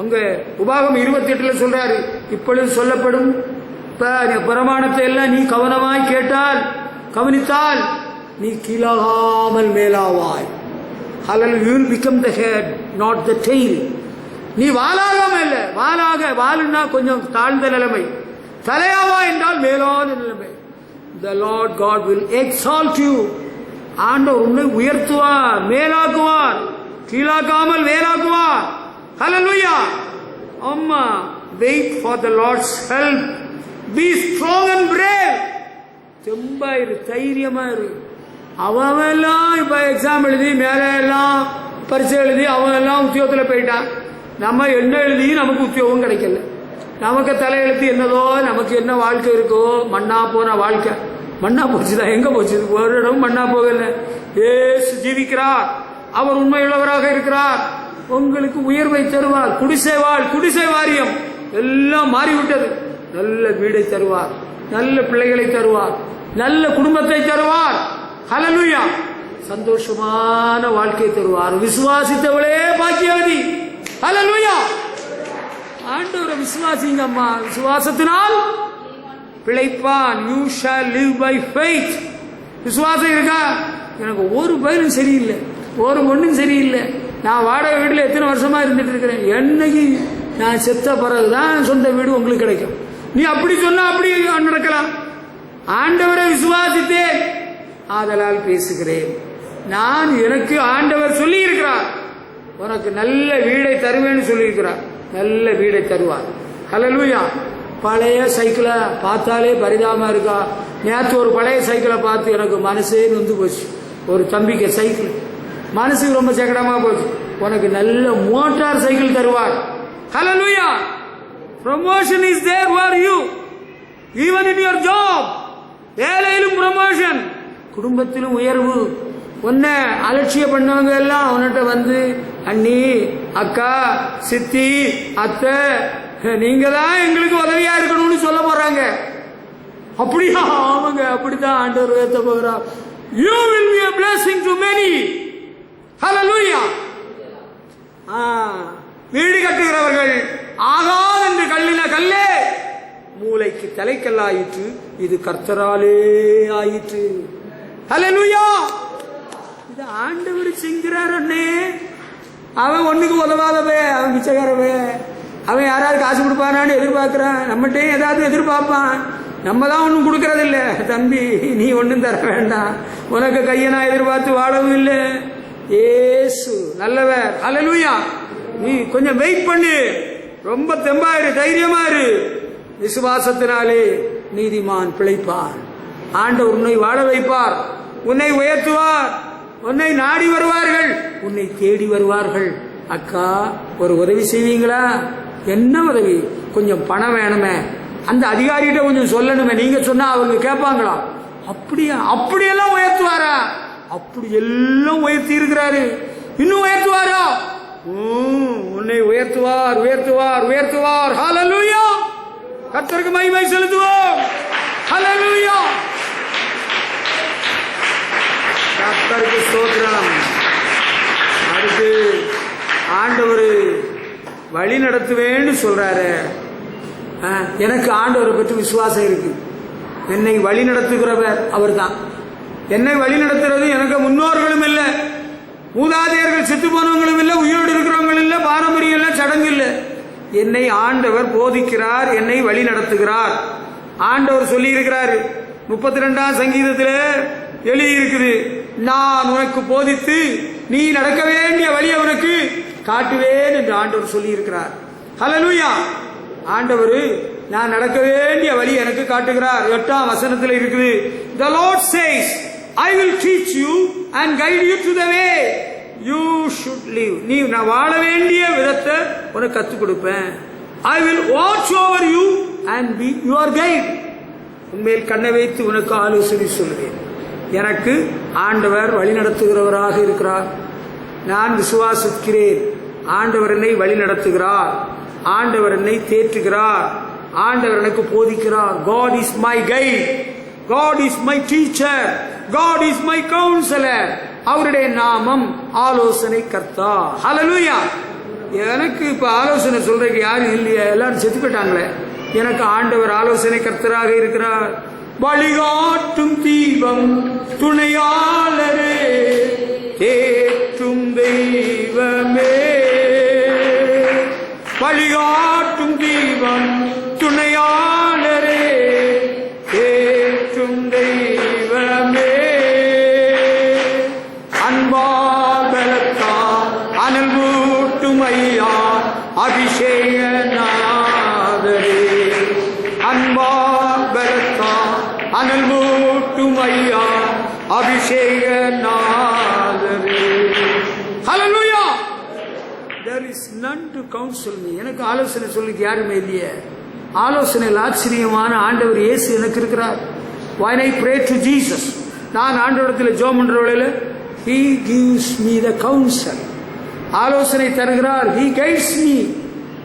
அங்க உபாகம் 28 சொல்றாரு, இப்பொழுது சொல்லப்படும் பிரமாணத்தை எல்லாம் நீ கவனமாய் கேட்டால், கவனித்தால் நீ கீழாகாமல் மேலாவாய். Hallelujah. You will become the head, not the tail. நீ வாலாகாம இல்ல, வாலுன்னா கொஞ்சம் தாழ்ந்த நிலைமை, தலையாவா என்றால் மேலான நிலைமை. The Lord God will exalt you. ஆண்டவர் உன்னை உயர்த்துவார், மேலாக்குவார், கீழாக்காமல் மேலாக்குவார். Hallelujah. அம்மா, wait for the Lord's help. Be strong and brave. தெம்பா இரு, தைரியமா இரு. அவெல்லாம் இப்ப எக்ஸாம் எழுதி மேலே எல்லாம் பரிசை எழுதி அவன் எல்லாம் உத்தியோகத்தில் போயிட்டான். நம்ம என்ன எழுதி நமக்கு உத்தியோகம் கிடைக்கல. நமக்கு தலையெழுத்து என்னதோ, நமக்கு என்ன வாழ்க்கை இருக்கோ, மண்ணா போன வாழ்க்கை. மண்ணா போச்சுதான், எங்க போச்சு? ஒரு இடம் மண்ணா போகல. ஏசு ஜீவிக்கிறார், அவர் உண்மையுள்ளவராக இருக்கிறார். உங்களுக்கு உயர்வை தருவார். குடிசை வாரியம் எல்லாம் மாறிவிட்டது. நல்ல வீடை தருவார், நல்ல பிள்ளைகளை தருவார், நல்ல குடும்பத்தை தருவார். ஹல்லேலூயா. சந்தோஷமான வாழ்க்கை தருவார். விசுவாசித்தவளே பாக்கியவதி. ஹல்லேலூயா. ஆண்டவரை விசுவாசிங்க அம்மா, விசுவாசத்தினால் பிழைப்பான். You shall live by faith. விசுவாசம் இருக்கா? எனக்கு ஒரு பயிலும் சரியில்லை, ஒரு ஒன்றும் சரியில்லை. நான் வாடகை வீட்டில் எத்தனை வருஷமா இருந்துட்டு இருக்கிறேன். என்னைக்கு நான் செத்த பிறகுதான் சொந்த வீடு உங்களுக்கு கிடைக்கும். நீ அப்படி சொன்னா அப்படி நடக்கலாம். ஆண்டவரை விசுவாசித்தேன், ஆதலால் பேசுகிறேன். நான் எனக்கு ஆண்டவர் சொல்லி இருக்கிறார், உனக்கு நல்ல வீடை தருவேன்னு சொல்லியிருக்கிறார். நல்ல வீடை தருவார். ஹல்லேலூயா. பழைய சைக்கிளை பார்த்தாலே பரிதாபமா இருக்கா? நேற்று ஒரு பழைய சைக்கிளை பார்த்து எனக்கு மனசே நொந்து போச்சு. ஒரு தம்பிக்கு சைக்கிள் மனசுக்கு ரொம்ப சங்கடமா போச்சு. உனக்கு நல்ல மோட்டார் சைக்கிள் தருவார். Hallelujah. Promotion is there for you, even in your job. வேலையிலும் ப்ரமோஷன், குடும்பத்திலும் உயர்வு. உன்னை அலட்சிய பண்ணவங்க எல்லாம் உன்னிட்ட வந்து, அண்ணி, அக்கா, சித்தி, அத்தை, நீங்க தான் எங்களுக்கு உதவியா இருக்கணும்னு சொல்ல போறாங்க. அப்படியா? ஆமாங்க, அப்படித்தான் ஆண்டவர் உயர்த்த போகிறார். You will be a blessing to many. Hallelujah. வீடு கட்டுகிறவர்கள் ஆகாது என்று கல்லின கல்லே மூளைக்கு தலைக்கல்லாயிற்று, இது கர்த்தராலே ஆயிற்று. ஹல்லேலூயா. இது ஆண்டவர் செஞ்சார். அண்ணே, அவன் ஒண்ணுக்கு உதவாதவே, அவன் பிச்சைக்காரவே, அவன் யாராவது காசு கொடுப்பானான்னு எதிர்பார்க்கிறான். நம்மகிட்டையும் ஏதாவது எதிர்பார்ப்பான். நம்ம தான் ஒன்றும் கொடுக்கறதில்ல. தம்பி, நீ ஒன்றும் தர வேண்டாம், உனக்கு கையை நான் எதிர்பார்த்து வாழவும் இல்லை. ஏசு நல்லவர். ஹல்லேலூயா. நீ கொஞ்சம் வெயிட் பண்ணு, ரொம்ப தெம்பாயிரு, தைரியமா இரு. விசுவாசத்தினாலே நீதிமான் பிழைப்பார். ஆண்டவர் உன்னை வாழ வைப்பார், உன்னை உயர்த்துவார், உன்னை நாடி வருவார்கள், உன்னை தேடி வருவார்கள். அக்கா, ஒரு உதவி செய்வீங்களா? என்ன உதவி? கொஞ்சம் பணம் வேணுமே, அந்த அதிகாரிகிட்ட கொஞ்சம் சொல்லணுமே. நீங்க சொன்னா அவங்க கேட்பாங்களா? அப்படியா? அப்படியெல்லாம் உயர்த்துவாரா? அப்படி எல்லாம் உயர்த்தி இருக்கிறாரு. இன்னும் உயர்த்துவாரா? உன்னை உயர்த்துவார், உயர்த்துவார், உயர்த்துவார். ஹல்லேலூயா. கர்த்தருக்கு மகிமை செலுத்துவோம். ஹல்லேலூயா. கர்த்தருக்கு ஸ்தோத்திரம். அடுத்து ஆண்டவர் வழி நடத்துவேன்னு சொல்றாரு. எனக்கு ஆண்டவரை பற்றி விசுவாசம் இருக்கு. என்னை வழி நடத்துகிறவர் அவர் தான். என்னை வழி நடத்துறது எனக்கு முன்னோர்களும் இல்லை, மூதாதையர்கள் செத்து போனவங்களும் இல்லை, உயிரோடு இருக்கிறவங்களும் இல்லை, பாரம்பரியம் இல்லை, சடங்கு இல்லை. என்னை ஆண்டவர் போதிக்கிறார், என்னை வழி நடத்துகிறார். ஆண்டவர் சொல்லி இருக்கிறார். 32ஆம் சங்கீதத்தில் எழுதி இருக்குது, நான் உனக்கு போதித்து நீ நடக்க வேண்டிய வழியை உனக்கு காட்டுவேன் என்று ஆண்டவர் சொல்லி இருக்கிறார். ஹல்லேலூயா. ஆண்டவர் நான் நடக்க வேண்டிய வழி எனக்கு காட்டுகிறார். 8ஆம் வசனத்தில் இருக்குது, The Lord says, I will teach you and guide you to the way you should live. நீ நான் வாழ வேண்டிய விதத்தை உனக்கு கற்றுக் கொடுப்பேன். I will watch over you and be your guide. உண்மையில் கண்ணை வைத்து உனக்கு ஆலோசனை சொல்லுவேன். எனக்கு ஆண்டவர் வழி நடத்துகிறவராக இருக்கிறார். நான் விசுவாசிக்கிறேன். ஆண்டவர் என்னை வழி நடத்துகிறார், ஆண்டவர் என்னை தேற்றுகிறார், ஆண்டவர் எனக்கு போதிக்கிறார். God is my guide, God is my teacher, God is my counselor. அவருடைய நாமம் ஆலோசனை கர்த்தா. ஹல்லேலூயா. எனக்கு இப்ப ஆலோசனை சொல்றதுக்கு யாரும் இல்லையா? எல்லாரும் செத்து போயிட்டாங்களே. எனக்கு ஆண்டவர் ஆலோசனை கர்த்தராக இருக்கிறார். வழிகாட்டும் தீபம் துணையாளரே, தேற்றும் தெய்வமே. வழிகாட்டும் தீபம் துணையாளரே, தேற்றும் தெய்வமே. அன்பால் பலத்தால் அனல் மூட்டும் ஐயா அபிஷேக நாதரே. அன்பால் பலத்தால் அனல் மூட்டும் ஐயா அபிஷேக நாதரே. ஹல்லேலூயா. There is none to counsel me. எனக்கு ஆலோசனை சொல்லிக்கு யாருமே இல்லையே. ஆலோசனையில் ஆச்சரியமான ஆண்டவர் இயேசு எனக்கு இருக்கிறார். When I pray to Jesus, நான் ஆண்டவரிடத்தில் ஜெபம் பண்ற வேளையில He gives me the counsel. ஆலோசனை தருகிறார். He guides me.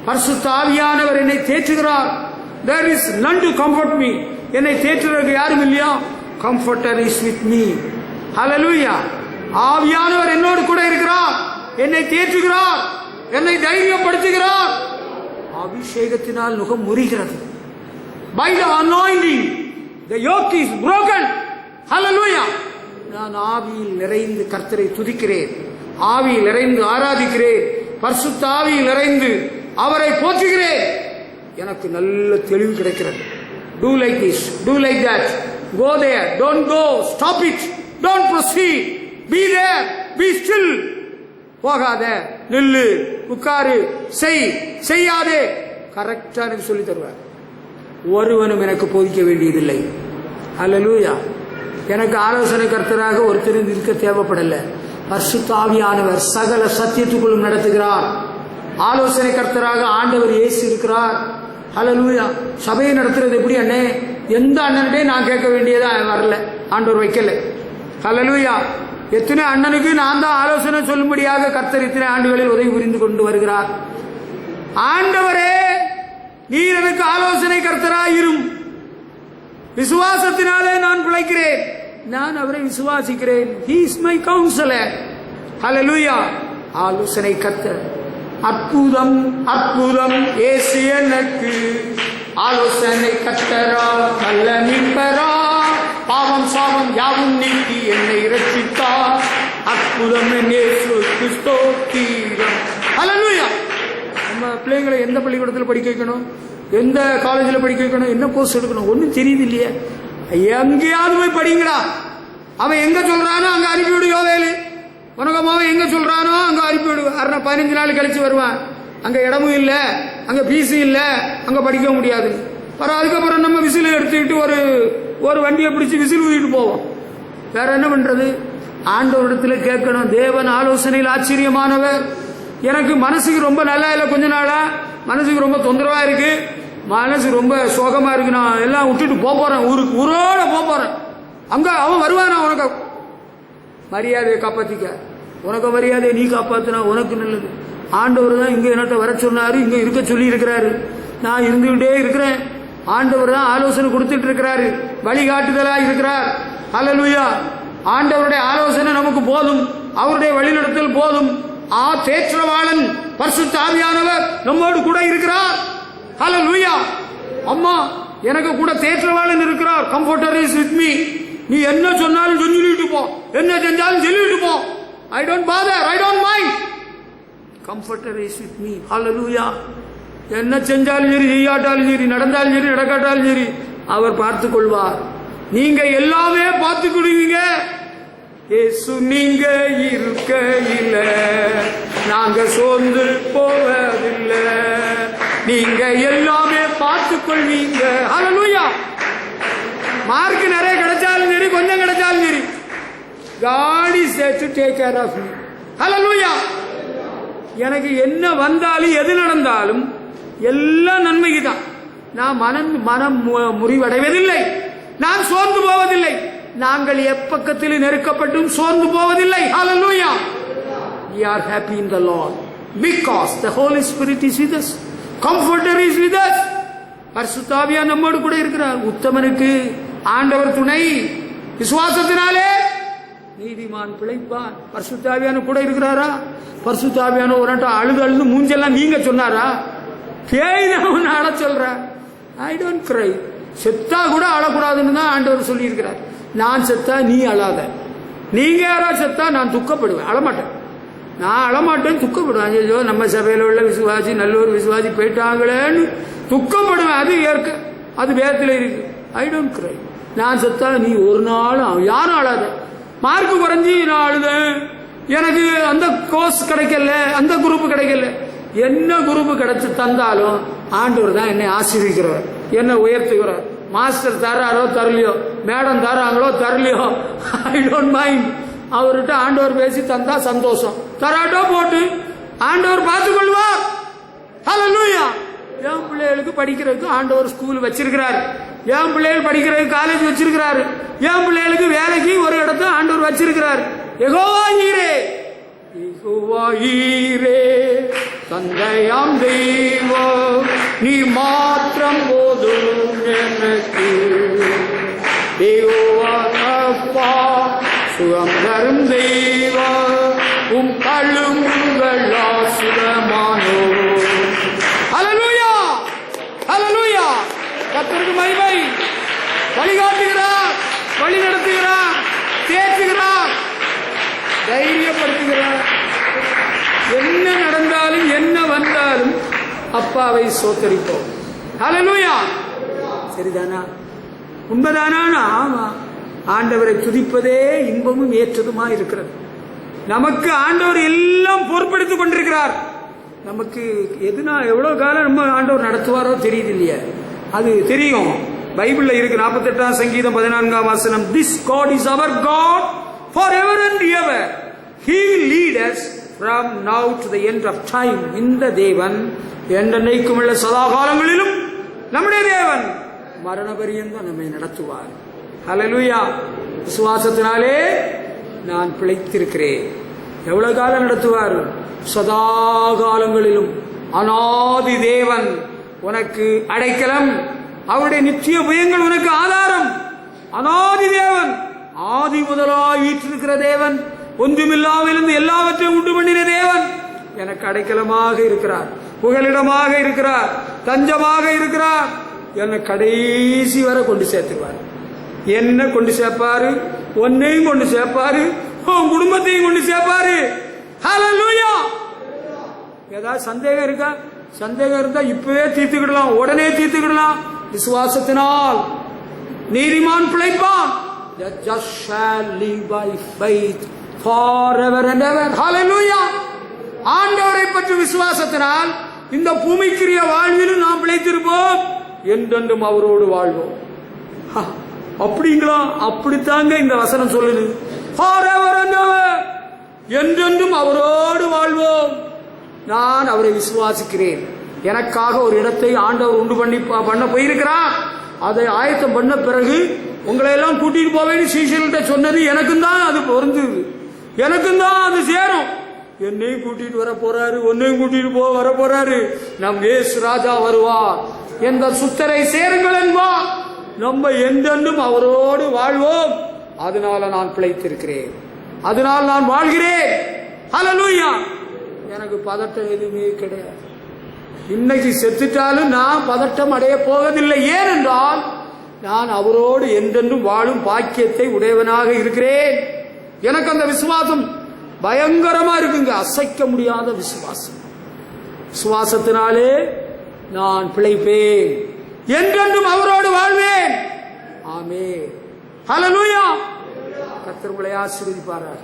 பரிசுத்த ஆவியானவர் என்னை தேற்றுகிறார். There is none to comfort me. என்னை தேற்றுறதுக்கு யாரும் இல்லையா? Comforter is with me. Hallelujah. ஆவியானவர் என்னோடு கூட இருக்கிறார், என்னை தேற்றுகிறார், என்னை தைரியப்படுத்துகிறார். அபிஷேகத்தினால் நுகம் முறிகிறது. By the anointing the yoke is broken. Hallelujah. நான் ஆவியில் நிறைந்து கர்த்தரை துதிக்கிறேன், ஆவியில் நிறைந்து ஆராதிக்கிறேன், பரிசுத்த ஆவியில் நிறைந்து அவரை போற்றுகிறேன். எனக்கு நல்ல தெளிவு கிடைக்கிறது. Do like this, do like that, go there, don't go, stop it, don't proceed, be there, be still. போகாத, நில்லு, உட்காரு, செய்யாதே. கரெக்டா எனக்கு சொல்லி தருவார். ஒருவனும் எனக்கு போதிக்க வேண்டியதில்லை. ஹல்லேலூயா. எனக்கு ஆலோசனை கர்த்தராக ஒருத்தர் இருக்க தேவைப்படல. பரிசுத்த ஆவியானவர் சகல சத்தியத்துக்குள்ளும் நடத்துகிறார். ஆலோசனை கர்த்தராக ஆண்டவர் இயேசு இருக்கிறார். ஹல்லேலூயா. சபையை நடத்துறது எப்படி அண்ணே? எந்த அண்ணன்டே நான் கேட்க வேண்டியதா வரல, ஆண்டவர் வைக்கல. ஹல்லேலூயா. எத்தனை அண்ணனுக்கு நான் தான் ஆலோசனை சொல்லும்படியாக கர்த்தர் இத்தனை ஆண்டுகளில் உதவி புரிந்து கொண்டு வருகிறார். ஆண்டவரே, நீர் எனக்கு ஆலோசனை கர்த்தராயிரும். விசுவாசத்தினாலே நான் பிழைக்கிறேன், நான் அவரை விசுவாசிக்கிறேன். He is my counselor. Hallelujah. ஆலோசனை கர்த்தர். அற்புதம் அற்புதம் இயேசு எனக்கு ஆலோசனை கர்த்தரா, நல்ல மீட்பரா, பாவம் சாபம் யாவும் நீக்கி என்னை இரட்சித்தார். அற்புதம் இயேசுவுக்கு ஸ்தோத்திரம். ஹல்லேலூயா. நம்ம பிள்ளைங்களை எந்த பள்ளிக்கூடத்தில் படிக்க வைக்கணும், எந்த காலேஜில் படிக்க வைக்கணும், என்ன கோர்ஸ் எடுக்கணும், ஒன்றும் தெரியுது இல்லையே. எங்கேயாவது போய் படிங்களா? அவன் எங்க சொல்றானோ அங்க அனுப்பிவிடு. யோவேலு உனக்கு அவன் எங்க சொல்றானோ அங்க அனுப்பிவிடு. 15 நாள் கழிச்சு வருவான். அங்க இடமும் இல்லை, அங்க பீஸும் இல்லை, அங்க படிக்க முடியாது. அதுக்கப்புறம் நம்ம விசில் எடுத்துக்கிட்டு ஒரு வண்டியை பிடிச்சி விசில் ஊதிட்டு போவோம். வேற என்ன பண்றது? ஆண்டவரிடத்துல கேட்கணும். தேவன் ஆலோசனையில் ஆச்சரியமானவர். எனக்கு மனசுக்கு ரொம்ப நல்லா இல்லை, கொஞ்ச நாளா மனசுக்கு ரொம்ப தொந்தரவா இருக்கு, மனசு ரொம்ப சோகமா இருக்கு, நான் எல்லாம் விட்டுட்டு போறேன், ஊருக்கு ஊரோட போறேன். அங்க அவன் வருவானா? உனக்கு மரியாதையை காப்பாத்திக்க, உனக்கு மரியாதையை நீ காப்பாத்தினா உனக்கு நல்லது. ஆண்டவர் தான் இங்க என்னட்ட வர சொன்னாரு, இங்க இருக்க சொல்லி இருக்கிறாரு. நான் இருந்துகிட்டே இருக்கிறேன். ஆண்டவர் தான் ஆலோசனை கொடுத்துட்டு இருக்கிறாரு, வழிகாட்டுதலா இருக்கிறார். ஹல்லேலூயா. ஆண்டவருடைய ஆலோசனை நமக்கு போதும், அவருடைய வழிநடத்தல் போதும். தேற்றவாளன் பரிசுத்த ஆவியானவர் நம்மோடு கூட இருக்கிறார். ஹல்லேலூயா. அம்மா, எனக்கு கூட தேற்றவாளன் இருக்கிறார். Comforter is with me. நீ என்ன சொன்னாலும் சொல்லிட்டு போ, என்ன செஞ்சாலும் சொல்லிட்டு போ. I don't bother, I don't mind. Comforter is with me. Hallelujah. என்ன செஞ்சாலும் சரி, செய்யாட்டாலும் சரி, நடந்தாலும் சரி, நடக்காட்டாலும் சரி, அவர் பார்த்துக் கொள்வார். நீங்க எல்லாமே பார்த்துக்கிடுவீங்க. இயேசு நீங்க இருக்கையில நாங்க சோர்ந்து போவதில்லை. நீங்க எல்லாமே பார்த்துக் கொள்வீங்க. ஹல்லேலூயா. மார்க் நிறைய கிடைச்சாலும் சரி, கொஞ்சம் கிடைச்சாலும் சரி, God is there to take care of me. ஹல்லேலூயா. எனக்கு என்ன வந்தாலும் எது நடந்தாலும் எல்லாம் நன்மைக்கு தான். நான் மனம் முறிவடைவதில்லை, நான் சோர்ந்து போவதில்லை. நாங்கள் எப்பக்கத்தில் நெருக்கப்பட்டும் சோர்ந்து போவதில்லை. ஹல்லேலூயா. We are happy in the Lord. Because the Holy Spirit is with us. Comforter is with us. பரிசுத்த ஆவியானவர் நம்மோடு கூட இருக்கிறார். உத்தமனுக்கு ஆண்டவர் துணை, விசுவாசத்தினாலே நீதிமான் பிழைப்பான். பரிசுத்த ஆவியானவர் கூட இருக்கிறாரா? பரிசுத்த ஆவியானவர் ஒரு நாட்டம் அழுது மூஞ்செல்லாம் நீங்க சொன்னாரா? பேய் தான் அழ சொல்ற. ஐ டோன்ட் கிரை. செத்தா கூட அழக்கூடாதுன்னு தான் ஆண்டவர் சொல்லி இருக்கிறார். நான் செத்தா நீ அழாத. நீங்க யாராவது செத்தா நான் துக்கப்படுவேன், அழமாட்டேன். நான் அழமாட்டேன், துக்கப்படுவேன். ஐயோ நம்ம சபையில் உள்ள விசுவாசி நல்ல ஒரு விசுவாசி போயிட்டாங்களேன்னு துக்கப்படுவேன். அது ஏற்க, அது வேதத்தில் இருக்கு. ஐ டோன்ட் கிரை. நான் செத்தா நீ ஒரு நாள் யாரும் அழாத. மார்க் குறைஞ்சி நான் அழுதேன், எனக்கு அந்த கோர்ஸ் கிடைக்கல, அந்த குரூப் கிடைக்கல. என்ன குரூப் கிடைச்சு தந்தாலும் ஆண்டவர் தான் என்னை ஆசீர்வதிக்கிறவர், என்னை உயர்த்துகிறார். மாஸ்டர் தர்றாரோ தரலையோ, மேடம் தர்றாங்களோ தரலையோ, ஐ டோன்ட் மைண்ட். அவர்கிட்ட ஆண்டவர் பேசி தந்தா சந்தோஷம், தராட்டோ போட்டு ஆண்டவர் பார்த்துக் கொள்வார். ஹல்லேலூயா. என் பிள்ளைகளுக்கு படிக்கிறதுக்கு ஆண்டவர் ஸ்கூல் வச்சிருக்கிறாரு. என் பிள்ளைகள் படிக்கிறதுக்கு காலேஜ் வச்சிருக்கிறாரு. என் பிள்ளைகளுக்கு வேலைக்கு ஒரு இடத்த ஆண்டவர் வச்சிருக்கிறார். யெகோவா ஈரே, யெகோவா ஈரே, தந்தையாம் தெய்வம் நீ மாத்திரம் போதும் எனக்கு. யெகோவா அப்பா சுகம் தரும் தெய்வம், உம் கழுங்கள் ஆசுரமானோ. ஹல்லேலூயா, ஹல்லேலூயா. கர்த்தருக்கு மகிமை. வழிகாட்டுகிறார், வழி நடத்துகிறார், தேற்றுகிறார், தைரியப்படுத்துகிறார். என்ன நடந்தாலும் என்ன வந்தாலும் அப்பாவை சோத்தரிப்போம். ஹல்லேலூயா. சரிதானா? உண்மைதானா? ஆமா. ஆண்டவரை துதிப்பதே இன்பமும் ஏற்றதுமா இருக்கிறது. நமக்கு ஆண்டவர் எல்லாம் பொறுப்பெடுத்துக் கொண்டிருக்கிறார். நமக்கு எதுனா எவ்வளவு காலம் நம்ம ஆண்டவர் நடத்துவாரோ தெரியுது இல்லையா? அது தெரியும். பைபிள்ல இருக்கு. 48ஆம் சங்கீதம் 14ஆம் வசனம். This God is our God forever and ever. He will lead us from now to the end of time. இந்த தேவன் என்றென்றைக்கும் உள்ள சதா காலங்களிலும் நம்முடைய தேவன் மரண பரியந்தம் நம்மை நடத்துவார். ஹல்லேலூயா. விசுவாசத்தினாலே நான் பிழைத்திருக்கிறேன். எவ்வளவு காலம் நடத்துவார்? சதா காலங்களிலும். அநாதி தேவன் உனக்கு அடைக்கலம், அவருடைய நித்திய புயங்கள் உனக்கு ஆதாரம். அநாதி தேவன், ஆதி முதலாய் வீற்றிருக்கிற தேவன், ஒன்றுமில்லாவிலிருந்து எல்லாவற்றையும் உண்டு பண்ணின தேவன் எனக்கு அடைக்கலமாக இருக்கிறார், புகலிடமாக இருக்கிறார், தஞ்சமாக இருக்கிறார். என்னை கடைசி வரை கொண்டு சேர்த்துவார். என்ன கொண்டு சேர்ப்பாரு? உன்னையும் கொண்டு சேர்ப்பாரு, உன் குடும்பத்தையும் கொண்டு சேர்ப்பாரு. ஹல்லேலூயா. ஏதாவது சந்தேகம் இருக்கா? சந்தேகம் இருந்தா இப்பவே தீர்த்துக்கிடலாம், உடனே தீர்த்துக்கிடலாம். விசுவாசத்தினால் நீதிமான் பிழைப்பான். The just shall live by faith forever and ever. Hallelujah. ஆண்டவரை பற்றி விசுவாசத்தினால் இந்த பூமிக்குரிய வாழ்விலும் நாம் பிழைத்திருப்போம், என்றென்றும் அவரோடு வாழ்வோம். அப்படிங்களா? அப்படித்தாங்க இந்த வசனம் சொல்லுது. Forever and ever, என்றென்றும் அவரோடு வாழ்வோம். நான் அவரை விசுவாசிக்கிறேன். எனக்காக ஒரு இடத்தை ஆண்டவர் உண்டு பண்ண போயிருக்கிறார். அதை ஆயத்தம் பண்ண பிறகு உங்களை எல்லாம் கூட்டிட்டு போவேன்னு சீஷர்கள்ட்ட சொன்னது எனக்கும் தான் அது பொருந்தது, எனக்கும் தான் அது சேரும். என்னையும் கூட்டிட்டு வர போறாரு, உன்னையும் கூட்டிட்டு வர போறாரு. நம் இயேசு ராஜா வருவார். எந்த சுத்தரை சேருங்கள் என்பார். நம்ம என்றென்றும் அவரோடு வாழ்வோம். அதனால நான் பிழைத்திருக்கிறேன், அதனால் நான் வாழ்கிறேன். ஹல்லேலூயா. எனக்கு பதட்டம் எதுவுமே கிடையாது. இன்னைக்கு செத்துட்டாலும் நான் பதட்டம் அடைய போவதில்லை. ஏனென்றால் நான் அவரோடு என்றென்றும் வாழும் பாக்கியத்தை உடையவனாக இருக்கிறேன். எனக்கு அந்த விசுவாசம் பயங்கரமா இருக்குங்க, அசைக்க முடியாத விசுவாசம். விசுவாசத்தினாலே நான் பிழைப்பேன், என்றென்றும் அவரோடு வாழ்வேன். ஆமென். ஹல்லேலூயா. கர்த்தர் உங்களை ஆசீர்வதிப்பாராக.